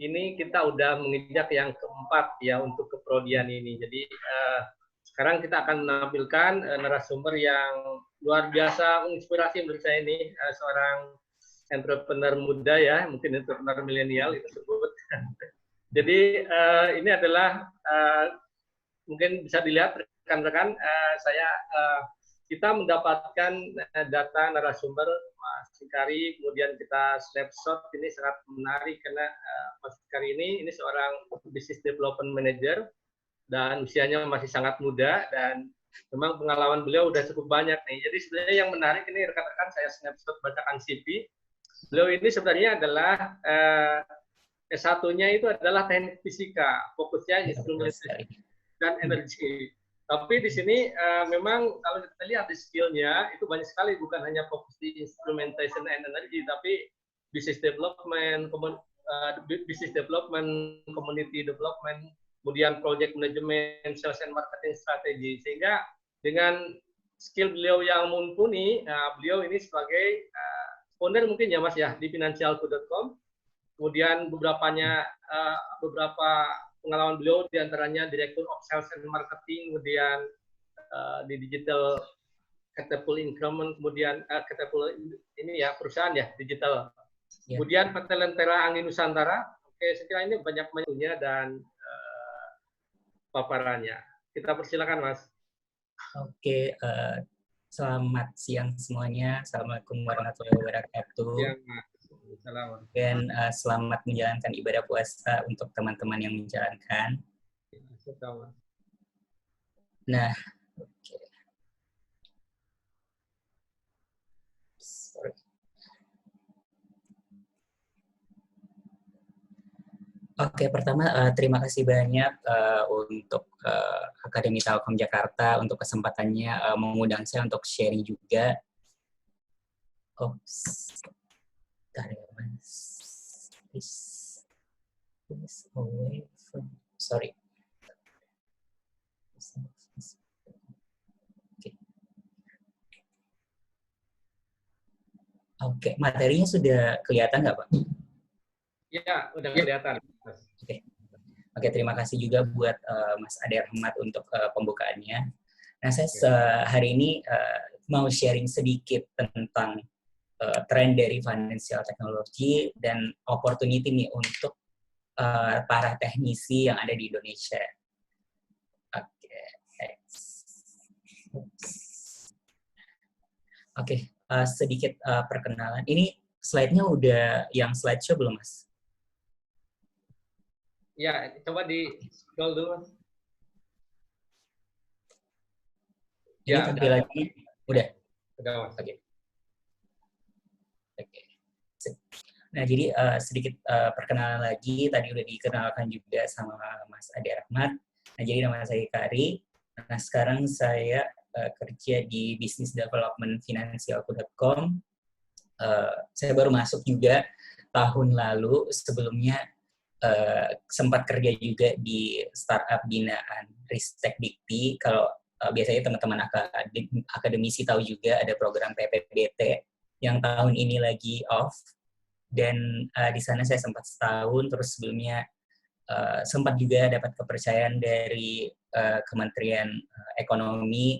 ini kita udah menginjak yang keempat ya untuk keprodian ini. Jadi sekarang kita akan menampilkan narasumber yang luar biasa menginspirasi menurut saya ini, seorang entrepreneur muda ya, mungkin entrepreneur milenial itu sebut. Jadi ini adalah mungkin bisa dilihat rekan-rekan, kita mendapatkan data narasumber Mas Fikari, kemudian kita snapshot. Ini sangat menarik karena Mas Fikari ini seorang business development manager dan usianya masih sangat muda dan memang pengalaman beliau udah cukup banyak nih. Jadi sebenarnya yang menarik ini rekan-rekan, saya snapshot bacakan CV. Beliau ini sebenarnya adalah S1-nya itu adalah teknik fisika, fokusnya instrumentasi dan energi. Tapi di sini memang kalau kita lihat di skill-nya itu banyak sekali, bukan hanya fokus di instrumentation and energy, tapi business development, community development, kemudian project management, sales and marketing strategy. Sehingga dengan skill beliau yang mumpuni, beliau ini sebagai founder mungkin ya Mas ya di financialku.com. Kemudian beberapa pengalaman beliau diantaranya Direktur of Sales and Marketing, kemudian di Digital Catapult Increment, kemudian Catapult ini ya perusahaan ya digital. Yeah. Kemudian PT Lentera Angin Nusantara. Oke, saya kira ini banyak menunya dan paparannya. Kita persilakan Mas. Oke, selamat siang semuanya. Assalamualaikum warahmatullahi wabarakatuh. Ya, Mas. Dan selamat menjalankan ibadah puasa untuk teman-teman yang menjalankan. Nah, oke. Oke, pertama terima kasih banyak untuk Akademi Telkom Jakarta untuk kesempatannya mengundang saya untuk sharing juga. Please away from, sorry. Oke, materinya sudah kelihatan nggak, Pak? Ya, udah kelihatan. Oke, terima kasih juga buat Mas Ade Rahmat untuk pembukaannya. Nah, saya hari ini mau sharing sedikit tentang tren dari financial technology dan opportunity nih untuk para teknisi yang ada di Indonesia. Oke, sedikit perkenalan. Ini slide-nya udah yang slideshow belum, Mas? Ya, coba di scroll dulu, Mas. Ini tampilannya udah. Udah, Mas. Oke. Nah, jadi sedikit perkenalan lagi. Tadi udah dikenalkan juga sama Mas Ade Rahmat. Nah, jadi nama saya Kari. Nah, sekarang saya kerja di Business Development Financialku.com. Saya baru masuk juga tahun lalu. Sebelumnya sempat kerja juga di startup binaan Ristek Dikti. Kalau biasanya teman-teman akademisi tahu juga ada program PPBT yang tahun ini lagi off. Dan di sana saya sempat setahun, terus sebelumnya sempat juga dapat kepercayaan dari Kementerian Ekonomi,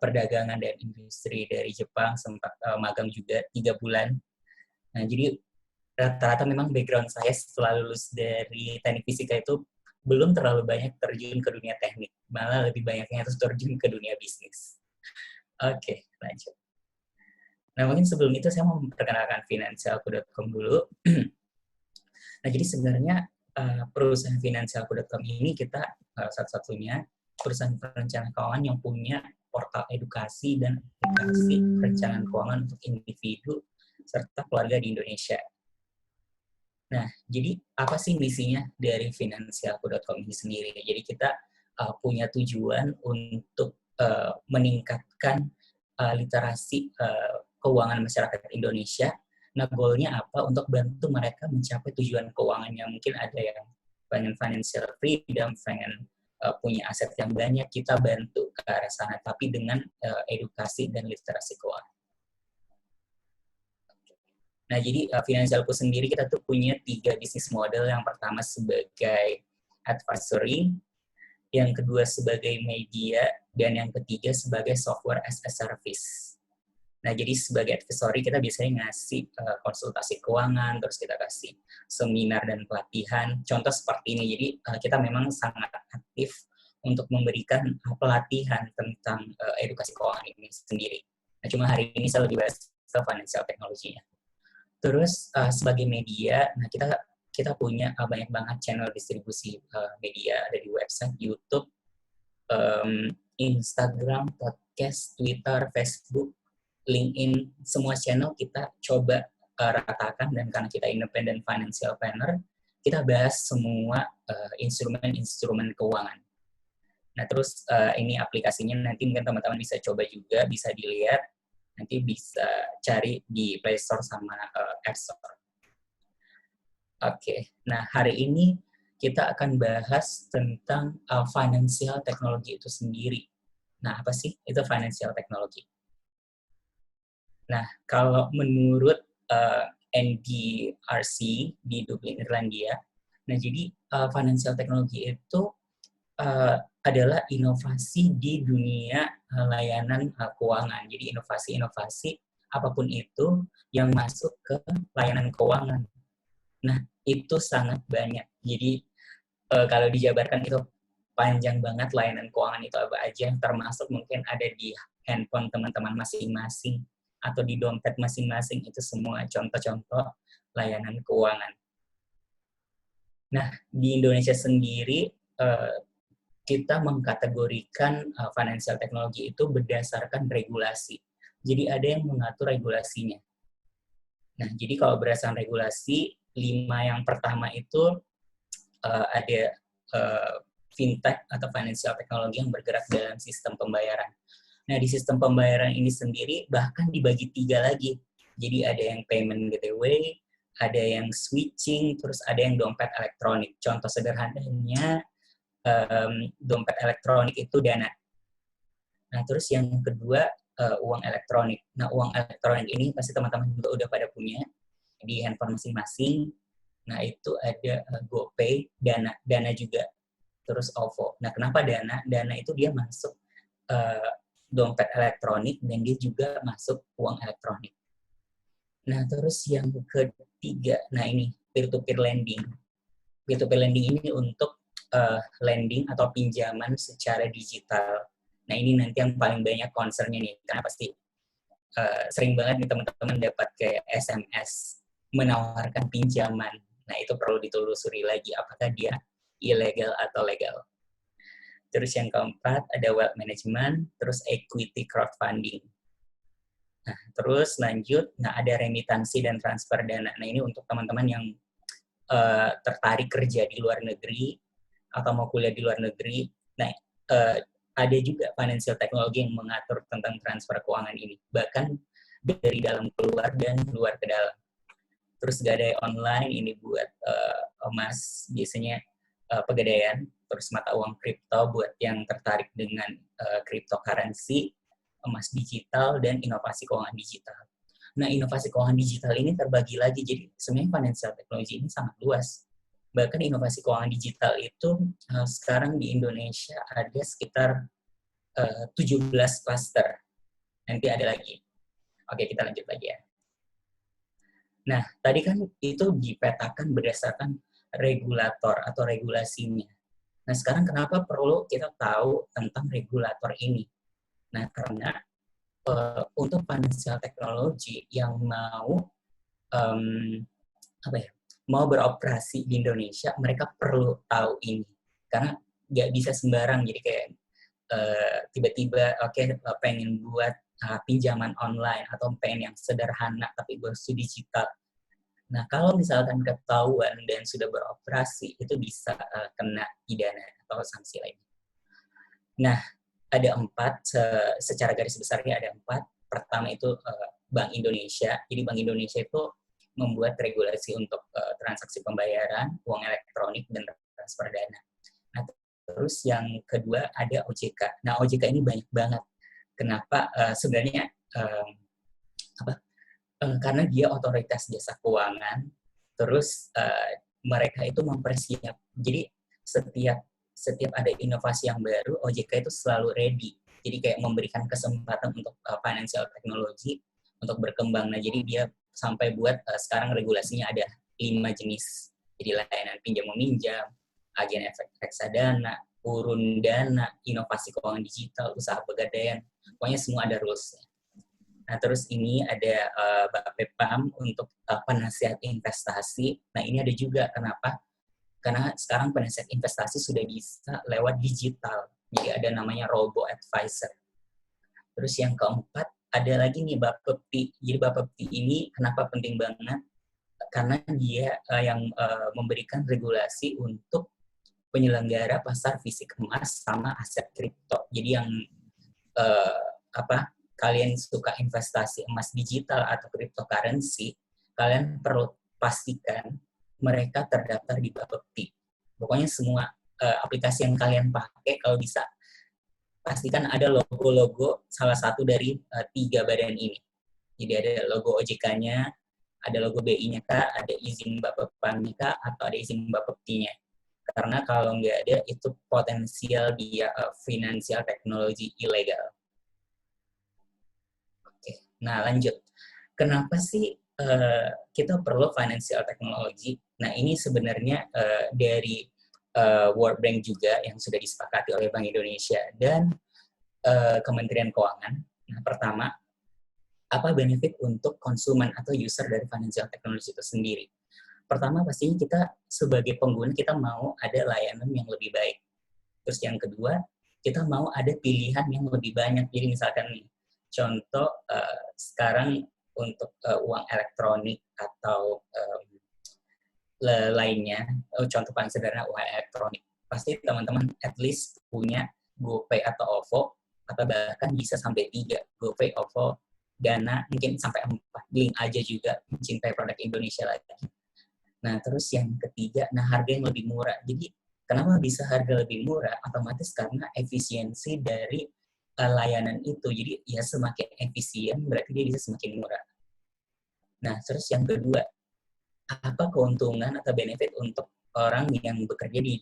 Perdagangan dan Industri dari Jepang, sempat magang juga 3 bulan. Nah, jadi rata-rata memang background saya setelah lulus dari teknik fisika itu belum terlalu banyak terjun ke dunia teknik, malah lebih banyaknya itu terjun ke dunia bisnis. Oke, lanjut. Nah, mungkin sebelum itu saya mau memperkenalkan financialku.com dulu. Nah, jadi sebenarnya perusahaan financialku.com ini kita satu-satunya perusahaan perencanaan keuangan yang punya portal edukasi dan aplikasi perencanaan keuangan untuk individu serta keluarga di Indonesia. Nah, jadi apa sih misinya dari financialku.com ini sendiri? Jadi kita punya tujuan untuk meningkatkan literasi keuangan masyarakat Indonesia. Nah, goalnya apa? Untuk bantu mereka mencapai tujuan keuangannya. Mungkin ada yang pengen financial freedom, pengen punya aset yang banyak, kita bantu ke arah sana, tapi dengan edukasi dan literasi keuangan. Nah, jadi Financialku sendiri kita tuh punya 3 bisnis model. Yang pertama sebagai advisory, yang kedua sebagai media, dan yang ketiga sebagai software as a service. Nah, jadi sebagai advisory kita biasanya ngasih konsultasi keuangan, terus kita kasih seminar dan pelatihan. Contoh seperti ini, jadi kita memang sangat aktif untuk memberikan pelatihan tentang edukasi keuangan ini sendiri. Nah, cuma hari ini saya lebih bahas ke financial technology-nya. Terus sebagai media, nah kita punya banyak banget channel distribusi media, ada di website, YouTube, Instagram, podcast, Twitter, Facebook, LinkedIn, semua channel kita coba ratakan, dan karena kita independent financial planner, kita bahas semua instrumen-instrumen keuangan. Nah, terus ini aplikasinya nanti mungkin teman-teman bisa coba juga, bisa dilihat, nanti bisa cari di Play Store sama App Store. Oke, nah hari ini kita akan bahas tentang financial technology itu sendiri. Nah, apa sih itu financial technology? Nah, kalau menurut NDRC di Dublin, Irlandia, nah jadi financial technology itu adalah inovasi di dunia layanan keuangan. Jadi inovasi-inovasi apapun itu yang masuk ke layanan keuangan. Nah, itu sangat banyak. Jadi kalau dijabarkan itu panjang banget layanan keuangan itu apa aja, termasuk mungkin ada di handphone teman-teman masing-masing atau di dompet masing-masing, itu semua contoh-contoh layanan keuangan. Nah, di Indonesia sendiri kita mengkategorikan financial technology itu berdasarkan regulasi. Jadi ada yang mengatur regulasinya. Nah, jadi kalau berdasarkan regulasi, 5 yang pertama itu ada fintech atau financial technology yang bergerak dalam sistem pembayaran. Nah, di sistem pembayaran ini sendiri bahkan dibagi 3 lagi. Jadi ada yang payment gateway, ada yang switching, terus ada yang dompet elektronik. Contoh sederhananya, dompet elektronik itu Dana. Nah, terus yang kedua uang elektronik. Nah, uang elektronik ini pasti teman-teman juga udah pada punya di handphone masing-masing. Nah, itu ada GoPay, Dana juga, terus OVO. Nah, kenapa Dana? Dana itu dia masuk dompet elektronik dan dia juga masuk uang elektronik. Nah, terus yang ketiga, nah ini peer-to-peer lending. Peer-to-peer lending ini untuk lending atau pinjaman secara digital. Nah, ini nanti yang paling banyak concern-nya nih, karena pasti sering banget nih teman-teman dapat kayak SMS menawarkan pinjaman. Nah, itu perlu ditelusuri lagi apakah dia ilegal atau legal. Terus yang keempat ada wealth management, terus equity crowdfunding. Nah, terus lanjut, nah ada remitansi dan transfer dana. Nah, ini untuk teman-teman yang tertarik kerja di luar negeri atau mau kuliah di luar negeri. Nah, ada juga financial technology yang mengatur tentang transfer keuangan ini, bahkan dari dalam keluar dan luar ke dalam. Terus gadai online ini buat emas, biasanya pegadaian, terus mata uang kripto buat yang tertarik dengan cryptocurrency, emas digital, dan inovasi keuangan digital. Nah, inovasi keuangan digital ini terbagi lagi, jadi sebenarnya financial technology ini sangat luas. Bahkan inovasi keuangan digital itu sekarang di Indonesia ada sekitar 17 cluster. Nanti ada lagi. Oke, kita lanjut lagi ya. Nah, tadi kan itu dipetakan berdasarkan regulator atau regulasinya. Nah, sekarang kenapa perlu kita tahu tentang regulator ini? Nah, karena untuk financial technology yang mau mau beroperasi di Indonesia, mereka perlu tahu ini. Karena nggak bisa sembarang, jadi kayak tiba-tiba pengen buat pinjaman online atau pengen yang sederhana tapi berbasis digital. Nah, kalau misalkan ketahuan dan sudah beroperasi, itu bisa kena pidana atau sanksi lain. Nah, ada 4, secara garis besarnya ada 4. Pertama itu Bank Indonesia. Jadi Bank Indonesia itu membuat regulasi untuk transaksi pembayaran, uang elektronik, dan transfer dana. Nah, terus yang kedua ada OJK. Nah, OJK ini banyak banget. Kenapa? Sebenarnya karena dia otoritas jasa keuangan, terus mereka itu mempersiap. Jadi setiap ada inovasi yang baru, OJK itu selalu ready. Jadi kayak memberikan kesempatan untuk financial technology untuk berkembang. Nah, jadi dia sampai buat sekarang regulasinya ada 5 jenis. Jadi layanan pinjam meminjam, agen efek reksadana, urun dana, inovasi keuangan digital, usaha pegadaian. Pokoknya semua ada rules-nya. Nah, terus ini ada Bapepam untuk penasihat investasi. Nah, ini ada juga. Kenapa? Karena sekarang penasihat investasi sudah bisa lewat digital. Jadi ada namanya Robo Advisor. Terus yang keempat, ada lagi nih Bapepti. Jadi Bapepti ini kenapa penting banget? Karena dia yang memberikan regulasi untuk penyelenggara pasar fisik emas sama aset kripto. Jadi yang kalian suka investasi emas digital atau cryptocurrency, kalian perlu pastikan mereka terdaftar di Bapepti. Pokoknya semua aplikasi yang kalian pakai, kalau bisa pastikan ada logo-logo salah satu dari 3 badan ini. Jadi ada logo OJK-nya, ada logo BI-nya kah, ada izin Bapepam-nya kah, atau ada izin Bapepti-nya. Karena kalau nggak ada, itu potensial dia financial technology ilegal. Nah, lanjut. Kenapa sih kita perlu financial technology? Nah, ini sebenarnya dari World Bank juga yang sudah disepakati oleh Bank Indonesia dan Kementerian Keuangan. Nah, pertama, apa benefit untuk konsumen atau user dari financial technology itu sendiri? Pertama, pastinya kita sebagai pengguna, kita mau ada layanan yang lebih baik. Terus yang kedua, kita mau ada pilihan yang lebih banyak. Jadi misalkan nih, contoh sekarang untuk uang elektronik atau lainnya, contoh paling sederhana uang elektronik. Pasti teman-teman at least punya GoPay atau OVO, atau bahkan bisa sampai 3, GoPay, OVO, Dana, mungkin sampai 4, Link aja juga, mencintai produk Indonesia lagi. Nah, terus yang ketiga, harga yang lebih murah. Jadi, kenapa bisa harga lebih murah? Otomatis karena efisiensi dari layanan itu. Jadi ya semakin efisien berarti dia bisa semakin murah. Nah, terus yang kedua, apa keuntungan atau benefit untuk orang yang bekerja di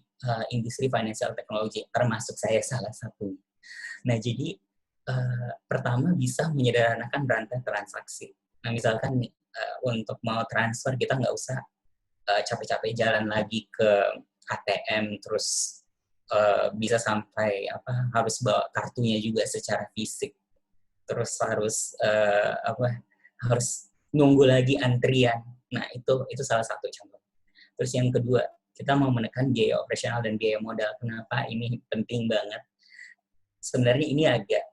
industri financial technology, termasuk saya salah satu. Nah, jadi pertama bisa menyederhanakan rantai transaksi. Nah, misalkan nih, untuk mau transfer kita nggak usah capek-capek jalan lagi ke ATM, terus bisa sampai harus bawa kartunya juga secara fisik, terus harus nunggu lagi antrian. Nah, itu salah satu contoh. Terus yang kedua, kita mau menekan biaya operasional dan biaya modal. Kenapa ini penting banget? Sebenarnya ini agak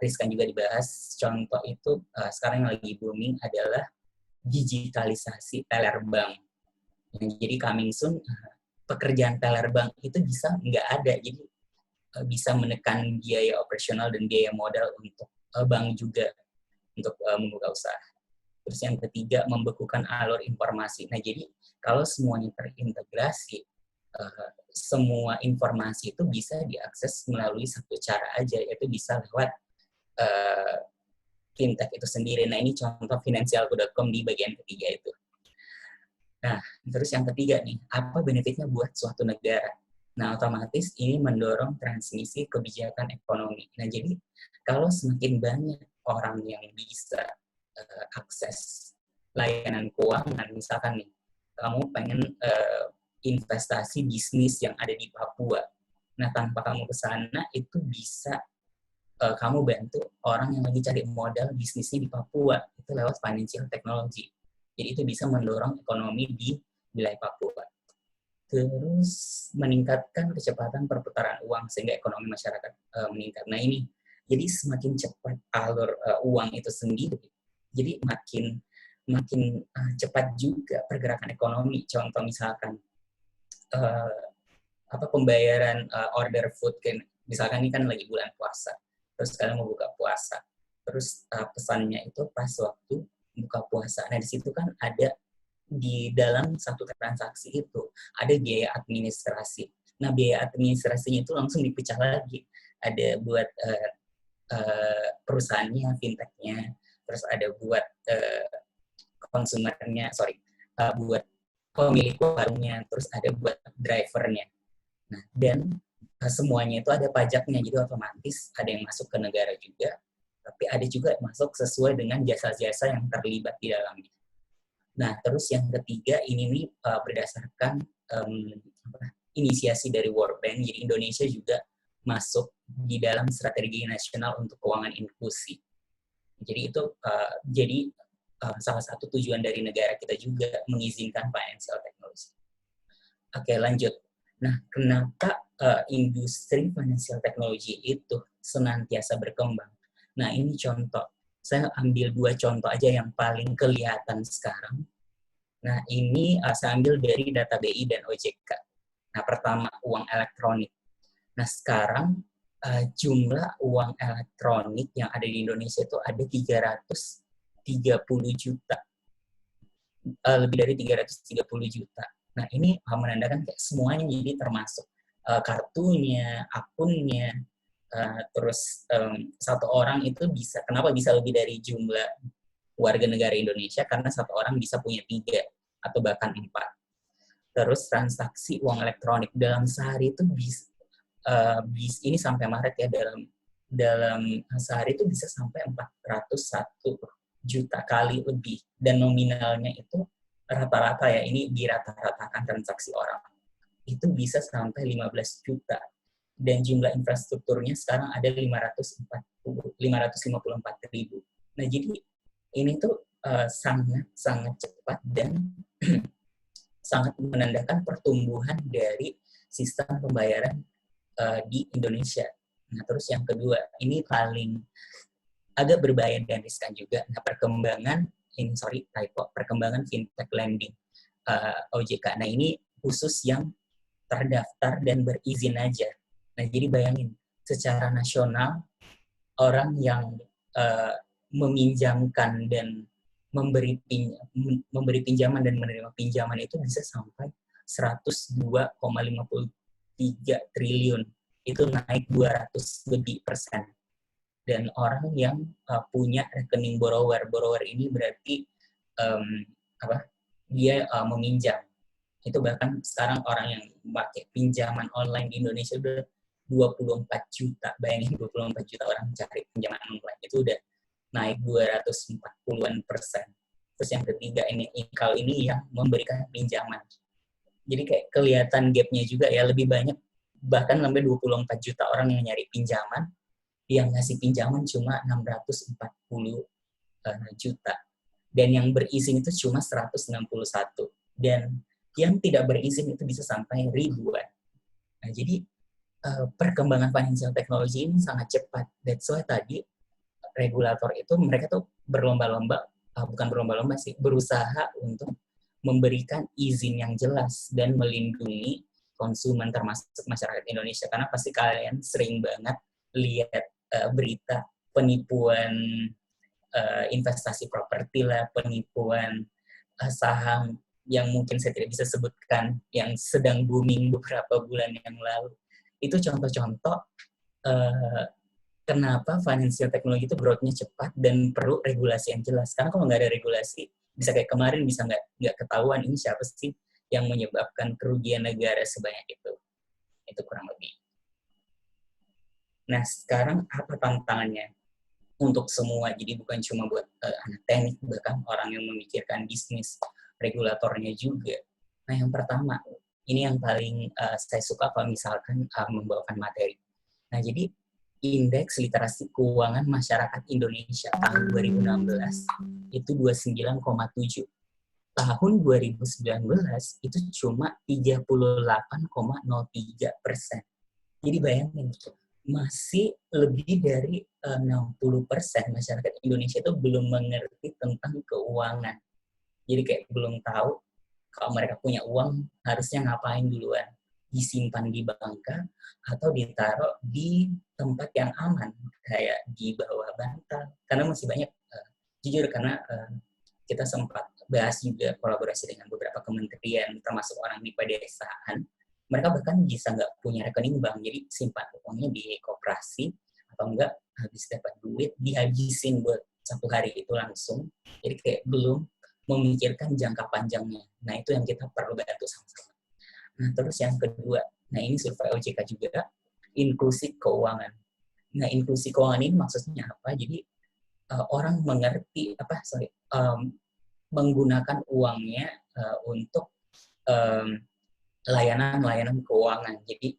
riskan juga dibahas. Contoh itu sekarang yang lagi booming adalah digitalisasi teller bank. Jadi coming soon, pekerjaan teller bank itu bisa nggak ada. Jadi bisa menekan biaya operasional dan biaya modal untuk bank juga untuk membuka usaha. Terus yang ketiga, membekukan alur informasi. Nah, jadi kalau semuanya terintegrasi, semua informasi itu bisa diakses melalui satu cara aja, yaitu bisa lewat fintech itu sendiri. Nah, ini contoh financialku.com di bagian ketiga itu. Nah, terus yang ketiga nih, apa benefitnya buat suatu negara? Nah, otomatis ini mendorong transmisi kebijakan ekonomi. Nah, jadi kalau semakin banyak orang yang bisa akses layanan keuangan, misalkan nih, kamu pengen investasi bisnis yang ada di Papua. Nah, tanpa kamu ke sana, itu bisa kamu bantu orang yang lagi cari modal bisnisnya di Papua. Itu lewat financial technology. Jadi itu bisa mendorong ekonomi di wilayah Papua. Terus meningkatkan kecepatan perputaran uang sehingga ekonomi masyarakat meningkat. Nah, ini jadi semakin cepat alur uang itu sendiri, jadi makin cepat juga pergerakan ekonomi. Contoh misalkan pembayaran order food, misalkan ini kan lagi bulan puasa, terus kalian mau buka puasa, terus pesannya itu pas waktu buka puasa. Nah, di situ kan ada di dalam satu transaksi itu ada biaya administrasi. Nah, biaya administrasinya itu langsung dipecah lagi. Ada buat perusahaannya, fintechnya, terus ada buat konsumernya, buat pemilik warungnya, terus ada buat drivernya. Nah, dan semuanya itu ada pajaknya, jadi otomatis ada yang masuk ke negara juga, tapi ada juga yang masuk sesuai dengan jasa-jasa yang terlibat di dalamnya. Nah, terus yang ketiga ini nih berdasarkan inisiasi dari World Bank, jadi Indonesia juga masuk di dalam strategi nasional untuk keuangan inklusi. Jadi itu salah satu tujuan dari negara kita juga mengizinkan financial technology. Oke, lanjut. Nah, kenapa industri financial technology itu senantiasa berkembang? Nah, ini contoh. Saya ambil 2 contoh aja yang paling kelihatan sekarang. Nah, ini saya ambil dari data BI dan OJK. Nah, pertama, uang elektronik. Nah, sekarang jumlah uang elektronik yang ada di Indonesia itu ada 330 juta. Lebih dari 330 juta. Nah, ini menandakan kayak semuanya jadi termasuk kartunya, akunnya, terus satu orang itu kenapa bisa lebih dari jumlah warga negara Indonesia? Karena satu orang bisa punya 3 atau bahkan 4. Terus transaksi uang elektronik dalam sehari itu ini sampai Maret ya, dalam sehari itu bisa sampai 401 juta kali lebih, dan nominalnya itu rata-rata ya, ini dirata-ratakan transaksi orang itu bisa sampai 15 juta, dan jumlah infrastrukturnya sekarang ada 554 ribu. Nah, jadi ini tuh sangat cepat dan sangat menandakan pertumbuhan dari sistem pembayaran di Indonesia. Nah, terus yang kedua, ini paling agak berbahaya dan riskan juga. Nah, perkembangan fintech lending OJK. Nah, ini khusus yang terdaftar dan berizin aja. Nah, jadi bayangin, secara nasional orang yang meminjamkan dan memberi pinjaman dan menerima pinjaman itu bisa sampai 102,53 triliun. Itu naik 200 lebih persen. Dan orang yang punya rekening borrower ini berarti dia meminjam. Itu bahkan sekarang orang yang pakai pinjaman online di Indonesia udah 24 juta. Bayangin 24 juta orang mencari pinjaman online. Itu udah naik 240%. Terus yang ketiga ini yang memberikan pinjaman. Jadi kayak kelihatan gap-nya juga ya, lebih banyak bahkan sampai 24 juta orang yang nyari pinjaman, yang ngasih pinjaman cuma 640 juta. Dan yang berizin itu cuma 161. Dan yang tidak berizin itu bisa sampai ribuan. Nah, jadi perkembangan financial technology ini sangat cepat. That's why tadi regulator itu mereka tuh berusaha untuk memberikan izin yang jelas dan melindungi konsumen termasuk masyarakat Indonesia. Karena pasti kalian sering banget lihat berita penipuan investasi properti lah, penipuan saham yang mungkin saya tidak bisa sebutkan, yang sedang booming beberapa bulan yang lalu. Itu contoh-contoh kenapa financial technology itu growth-nya cepat dan perlu regulasi yang jelas. Karena kalau nggak ada regulasi, bisa kayak kemarin bisa nggak ketahuan ini siapa sih yang menyebabkan kerugian negara sebanyak itu. Itu kurang lebih. Nah, sekarang apa tantangannya untuk semua? Jadi bukan cuma buat anak teknik, bahkan orang yang memikirkan bisnis, regulatornya juga. Nah, yang pertama, ini yang paling saya suka kalau misalkan membawakan materi. Nah, jadi Indeks Literasi Keuangan Masyarakat Indonesia tahun 2016 itu 29,7. Tahun 2019 itu cuma 38,03%. Jadi bayangin, masih lebih dari 60% masyarakat Indonesia itu belum mengerti tentang keuangan. Jadi kayak belum tahu kalau mereka punya uang harusnya ngapain duluan. Disimpan di banka atau ditaruh di tempat yang aman, kayak di bawah bantal. Karena masih banyak, jujur karena kita sempat bahas juga kolaborasi dengan beberapa kementerian, termasuk orang di pedesaan, mereka bahkan bisa nggak punya rekening bank, jadi simpan uangnya di koperasi, atau enggak habis dapat duit, dihabisin buat 1 hari itu langsung. Jadi kayak belum memikirkan jangka panjangnya. Nah, itu yang kita perlu bantu sama-sama. Nah, terus yang kedua, nah ini survei OJK juga, inklusi keuangan. Nah, inklusi keuangan ini maksudnya apa? Jadi orang mengerti menggunakan uangnya untuk layanan-layanan keuangan. Jadi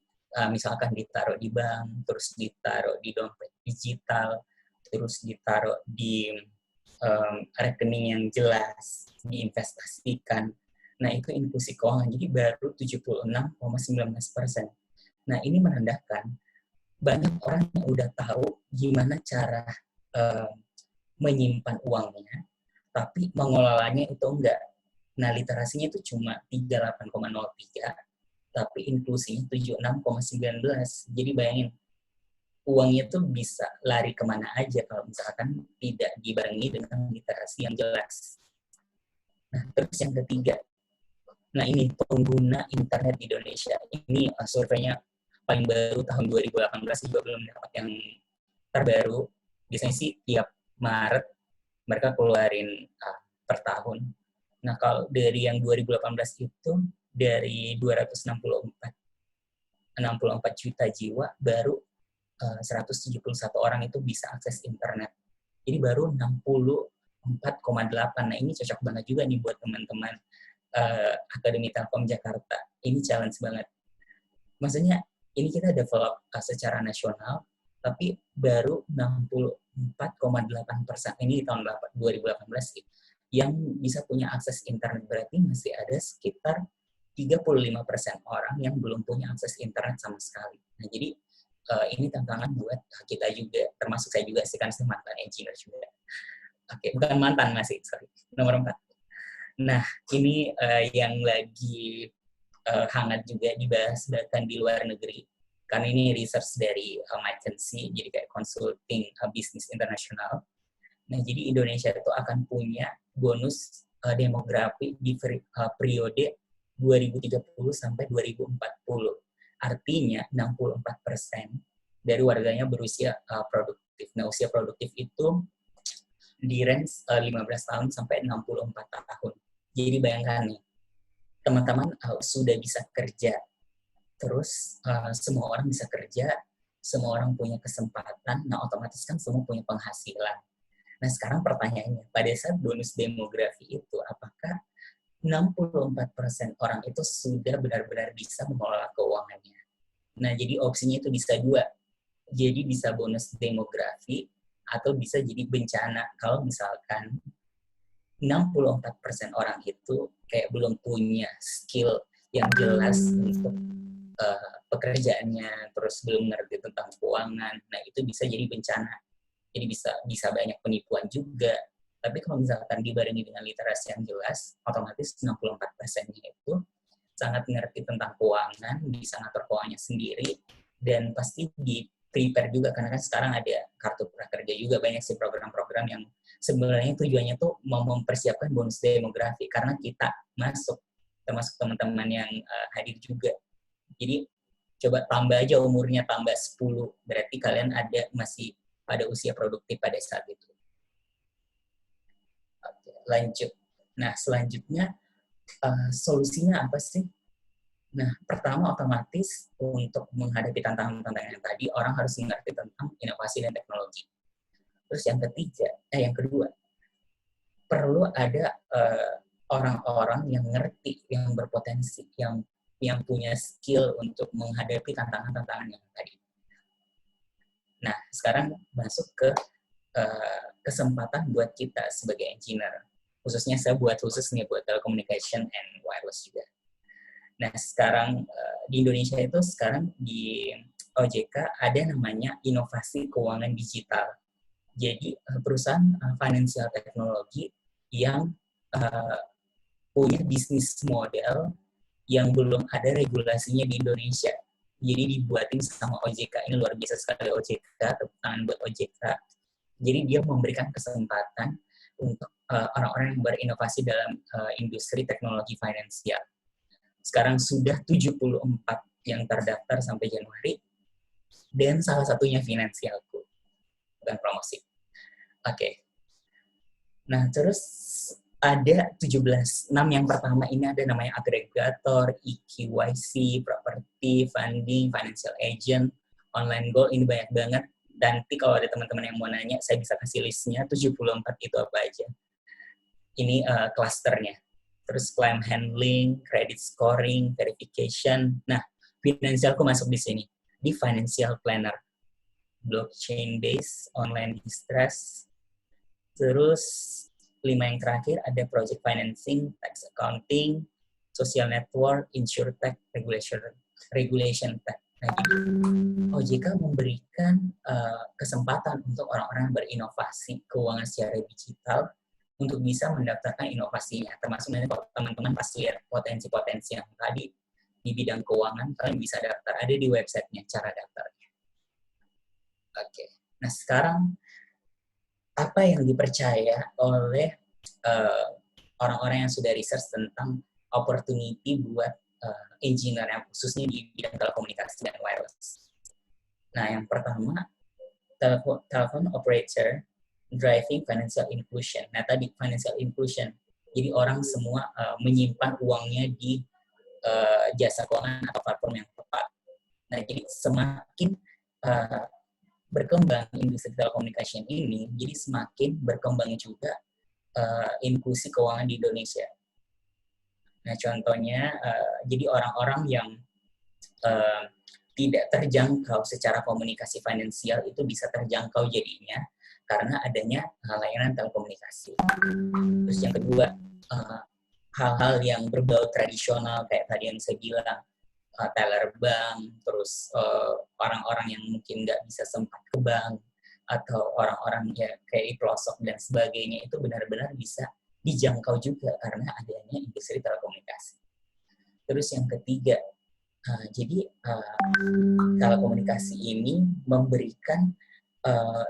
misalkan ditaruh di bank, terus ditaruh di dompet digital, terus ditaruh di rekening yang jelas, diinvestasikan. Nah, itu inklusi keuangan. Jadi baru 76,19%. Nah, ini menandakan banyak orang yang udah tahu gimana cara menyimpan uangnya, tapi mengelolanya itu enggak. Nah, literasinya itu cuma 38,03, tapi inklusinya 76,19. Jadi bayangin, uangnya tuh bisa lari kemana aja kalau misalkan tidak dibarengi dengan literasi yang jelas. Nah, terus yang ketiga, nah ini pengguna internet di Indonesia. Ini surveinya paling baru tahun 2018, juga belum dapat yang terbaru. Biasanya sih tiap Maret mereka keluarin per tahun. Nah, kalau dari yang 2018 itu, dari 264 juta jiwa, baru 171 orang itu bisa akses internet. Jadi baru 64,8. Nah, ini cocok banget juga nih buat teman-teman Akademi Telkom Jakarta. Ini challenge banget. Maksudnya, ini kita develop secara nasional, tapi baru 64,8%. Ini di tahun 2018 sih. Yang bisa punya akses internet, berarti masih ada sekitar 35% orang yang belum punya akses internet sama sekali. Nah, jadi ini tantangan buat kita juga, termasuk saya juga sih, kan saya mantan engineer juga. Oke, bukan mantan, masih, sorry. Nomor 4. Nah, ini yang lagi hangat juga dibahas bahkan di luar negeri. Karena ini research dari McKinsey, jadi kayak consulting bisnis internasional. Nah, jadi Indonesia itu akan punya bonus demografi di periode 2030 sampai 2040. Artinya 64% dari warganya berusia produktif. Nah, usia produktif itu di range 15 tahun sampai 64 tahun. Jadi bayangkan nih, teman-teman sudah bisa kerja, terus semua orang bisa kerja, semua orang punya kesempatan, nah otomatis kan semua punya penghasilan. Nah, sekarang pertanyaannya, pada saat bonus demografi itu, apakah 64% orang itu sudah benar-benar bisa mengelola keuangannya? Nah, jadi opsinya itu bisa dua. Jadi bisa bonus demografi, atau bisa jadi bencana. Kalau misalkan 64% orang itu kayak belum punya skill yang jelas untuk pekerjaannya, terus belum ngerti tentang keuangan, nah itu bisa jadi bencana. Jadi bisa banyak penipuan juga. Tapi kalau misalkan dibarengi dengan literasi yang jelas, otomatis 64%-nya itu sangat mengerti tentang keuangan, bisa ngatur keuangannya sendiri, dan pasti di-prepare juga, karena kan sekarang ada kartu prakerja juga, banyak sih program-program yang sebenarnya tujuannya tuh mau mempersiapkan bonus demografi, karena kita masuk, termasuk teman-teman yang hadir juga. Jadi coba tambah aja umurnya, tambah 10, berarti kalian masih pada usia produktif pada saat itu. Oke, lanjut. Nah, selanjutnya solusinya apa sih? Nah, pertama otomatis untuk menghadapi tantangan-tantangan yang tadi, orang harus mengerti tentang inovasi dan teknologi. Terus yang kedua, perlu ada orang-orang yang ngerti, yang berpotensi, yang punya skill untuk menghadapi tantangan-tantangan yang tadi. Nah, sekarang masuk ke kesempatan buat kita sebagai engineer. Khususnya saya buat telecommunication and wireless juga. Nah, sekarang di Indonesia itu sekarang di OJK ada namanya inovasi keuangan digital. Jadi perusahaan financial teknologi yang punya bisnis model yang belum ada regulasinya di Indonesia. Jadi dibuatin sama OJK. Ini luar biasa sekali OJK, tepuk tangan buat OJK. Jadi dia memberikan kesempatan untuk orang-orang yang berinovasi dalam industri teknologi finansial. Sekarang sudah 74 yang terdaftar sampai Januari, dan salah satunya Finansialku, bukan promosi. Oke. Nah, terus ada 17. 6 yang pertama ini ada namanya agregator, EQYC, property, funding, financial agent, online goal, ini banyak banget. Dan nanti kalau ada teman-teman yang mau nanya, saya bisa kasih listnya, 74 itu apa aja. Ini clusternya. Terus claim handling, credit scoring, verification. Nah, finansialku masuk di sini. Di financial planner. Blockchain based, online distress. Terus 5 yang terakhir ada project financing, tax accounting, social network, insurtech, regulation tech. Nah, jadi OJK memberikan kesempatan untuk orang-orang yang berinovasi keuangan secara digital untuk bisa mendaftarkan inovasinya. Termasuk nanti kalau teman-teman pasti lihat potensi-potensi yang tadi di bidang keuangan, kalian bisa daftar. Ada di websitenya cara daftarnya. Oke. Nah, sekarang apa yang dipercaya oleh orang-orang yang sudah research tentang opportunity buat engineer yang khususnya di bidang telekomunikasi dan wireless. Nah, yang pertama, telepon operator driving financial inclusion. Nah, tadi financial inclusion. Jadi orang semua menyimpan uangnya di jasa keuangan atau platform yang tepat. Nah, jadi semakin berkembang industri telekomunikasi ini, jadi semakin berkembang juga inklusi keuangan di Indonesia. Nah, contohnya, jadi orang-orang yang tidak terjangkau secara komunikasi finansial itu bisa terjangkau jadinya karena adanya layanan telekomunikasi. Terus yang kedua, hal-hal yang berbau tradisional kayak tadi yang saya bilang, teller bank, terus orang-orang yang mungkin nggak bisa sempat ke bank, atau orang-orang ya kayak di pelosok dan sebagainya itu benar-benar bisa dijangkau juga karena adanya industri telekomunikasi. Terus yang ketiga, jadi telekomunikasi ini memberikan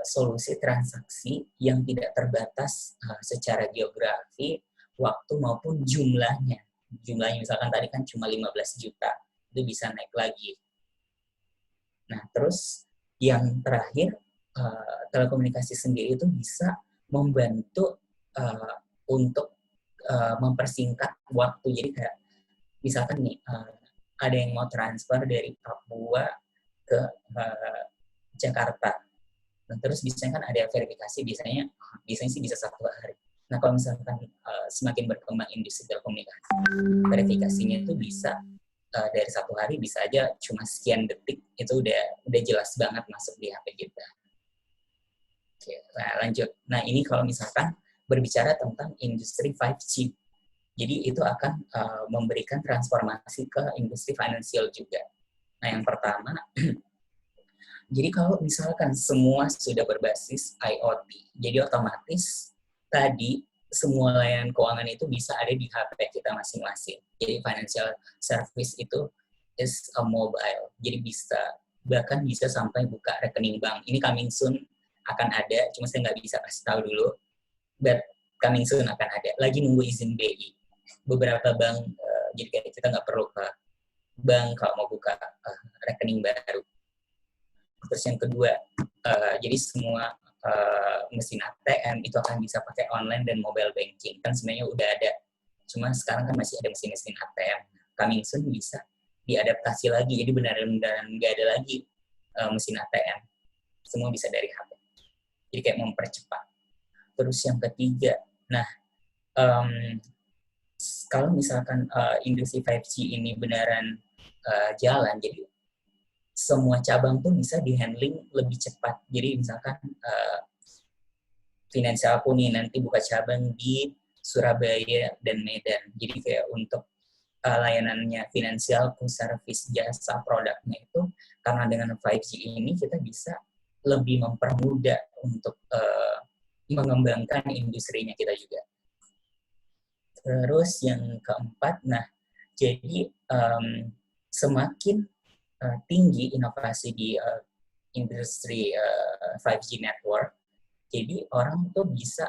solusi transaksi yang tidak terbatas secara geografi, waktu maupun jumlahnya. Jumlahnya misalkan tadi kan cuma 15 juta, itu bisa naik lagi. Nah, terus yang terakhir, telekomunikasi sendiri itu bisa membantu untuk mempersingkat waktu. Jadi kayak misalkan nih, ada yang mau transfer dari Papua ke Jakarta. Nah, terus biasanya kan ada verifikasi, biasanya sih bisa 1 hari. Nah, kalau misalkan semakin berkembang industri telekomunikasi, verifikasinya itu bisa dari 1 hari bisa aja cuma sekian detik, itu udah jelas banget masuk di HP kita. Oke, nah lanjut. Nah, ini kalau misalkan berbicara tentang industri 5G. Jadi itu akan memberikan transformasi ke industri finansial juga. Nah, yang pertama, jadi kalau misalkan semua sudah berbasis IoT, jadi otomatis tadi semua layanan keuangan itu bisa ada di HP kita masing-masing. Jadi financial service itu is a mobile. Jadi bahkan bisa sampai buka rekening bank. Ini coming soon akan ada, cuma saya nggak bisa kasih tahu dulu. But coming soon akan ada. Lagi nunggu izin BI. Beberapa bank, jadi kayak kita nggak perlu ke bank kalau mau buka rekening baru. Terus yang kedua, jadi semua mesin ATM itu akan bisa pakai online dan mobile banking. Kan sebenarnya udah ada, cuma sekarang kan masih ada mesin-mesin ATM. Coming soon bisa diadaptasi lagi, jadi benar-benar nggak ada lagi mesin ATM. Semua bisa dari HP. Jadi kayak mempercepat. Terus yang ketiga, nah kalau misalkan industri 5G ini beneran jalan, jadi semua cabang tuh bisa di-handling lebih cepat. Jadi misalkan finansial aku nih nanti buka cabang di Surabaya dan Medan. Jadi kayak untuk layanannya finansial, service, jasa, produknya itu, karena dengan 5G ini kita bisa lebih mempermudah untuk mengembangkan industrinya kita juga. Terus yang keempat, nah jadi semakin tinggi inovasi di industri 5G network, jadi orang tuh bisa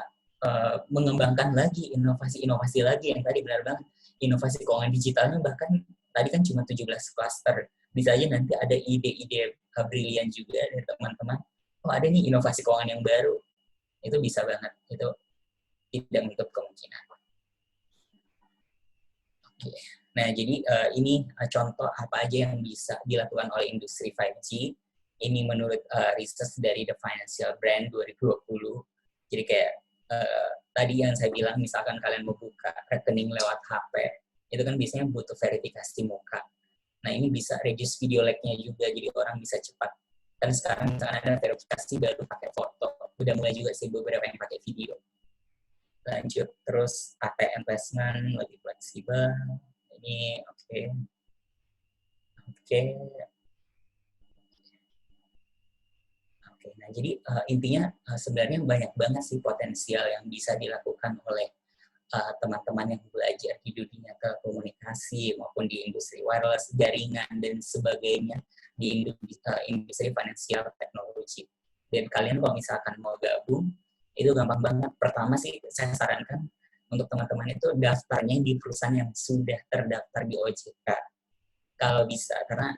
mengembangkan lagi inovasi-inovasi lagi yang tadi benar banget. Inovasi keuangan digitalnya bahkan tadi kan cuma 17 cluster. Bisa aja nanti ada ide-ide brilian juga dari teman-teman. Oh, ada nih inovasi keuangan yang baru. Itu bisa banget. Itu tidak menutup kemungkinan. Nah, jadi ini contoh apa aja yang bisa dilakukan oleh industri 5G. Ini menurut research dari The Financial Brand 2020. Jadi kayak tadi yang saya bilang, misalkan kalian mau buka rekening lewat HP, itu kan biasanya butuh verifikasi muka. Nah, ini bisa reduce video lag-nya juga, jadi orang bisa cepat. Kan sekarang misalkan ada verifikasi baru pakai foto, udah mulai juga sih beberapa yang pakai video. Lanjut, terus ATM placement lebih fleksibel. Ini oke. Nah, jadi intinya sebenarnya banyak banget sih potensial yang bisa dilakukan oleh teman-teman yang belajar di dunia telekomunikasi maupun di industri wireless, jaringan, dan sebagainya di industri financial technology. Dan kalian kalau misalkan mau gabung, itu gampang banget. Pertama sih saya sarankan untuk teman-teman itu daftarnya di perusahaan yang sudah terdaftar di OJK. Kalau bisa, karena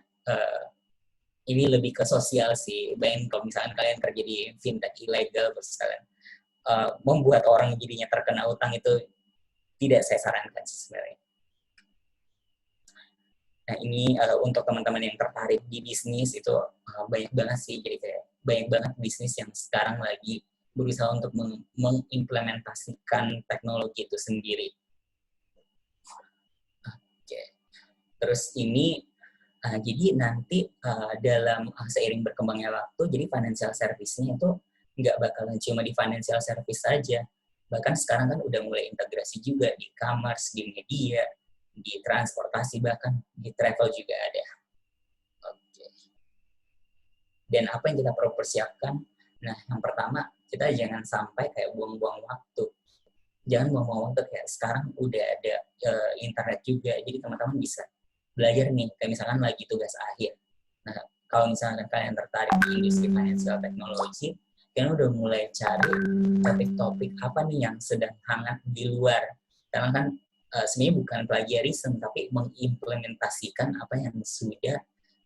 ini lebih ke sosial sih. Bayangin kalau misalkan kalian kerja di fintech ilegal, terus kalian membuat orang jadinya terkena utang, itu tidak saya sarankan sih sebenarnya. Nah, ini untuk teman-teman yang tertarik di bisnis, itu banyak banget sih. Jadi kayak banyak banget bisnis yang sekarang lagi berusaha untuk mengimplementasikan teknologi itu sendiri. Oke. Terus ini jadi nanti dalam seiring berkembangnya waktu, jadi financial service-nya itu nggak bakalan cuma di financial service saja. Bahkan sekarang kan udah mulai integrasi juga di e-commerce, di media, di transportasi, bahkan di travel juga ada. Oke. Dan apa yang kita perlu persiapkan? Nah, yang pertama, kita jangan sampai kayak buang-buang waktu. Jangan buang-buang waktu, kayak sekarang udah ada internet juga, jadi teman-teman bisa belajar nih, kayak misalkan lagi tugas akhir. Nah, kalau misalkan kalian tertarik di industri financial technology, kalian udah mulai cari topik-topik apa nih yang sedang hangat di luar. Karena kan sebenarnya bukan plagiarism, tapi mengimplementasikan apa yang sudah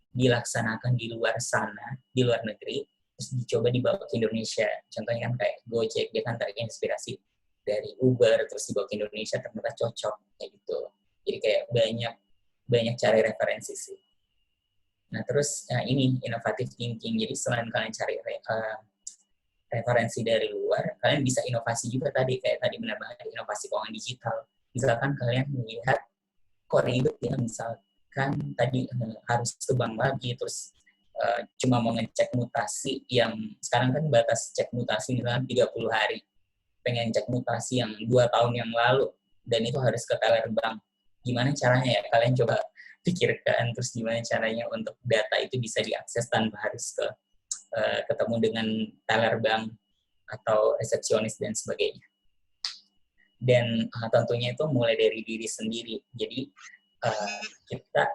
dilaksanakan di luar sana, di luar negeri, terus dicoba dibawa ke Indonesia. Contohnya kan kayak Gojek, dia kan terinspirasi dari Uber, terus dibawa ke Indonesia, ternyata cocok, kayak gitu. Jadi kayak banyak cari referensi sih. Nah, terus ini innovative thinking. Jadi selain kalian cari referensi dari luar, kalian bisa inovasi juga tadi, kayak tadi benar banget inovasi keuangan digital. Misalkan kalian melihat kok ribet ya, misalkan tadi harus ke bank lagi, terus cuma mau ngecek mutasi yang sekarang kan batas cek mutasi misalkan 30 hari. Pengen cek mutasi yang 2 tahun yang lalu, dan itu harus ke teller bank. Gimana caranya ya? Kalian coba pikirkan, terus gimana caranya untuk data itu bisa diakses tanpa harus ketemu dengan teller bank atau resepsionis dan sebagainya. Dan tentunya itu mulai dari diri sendiri. Jadi kita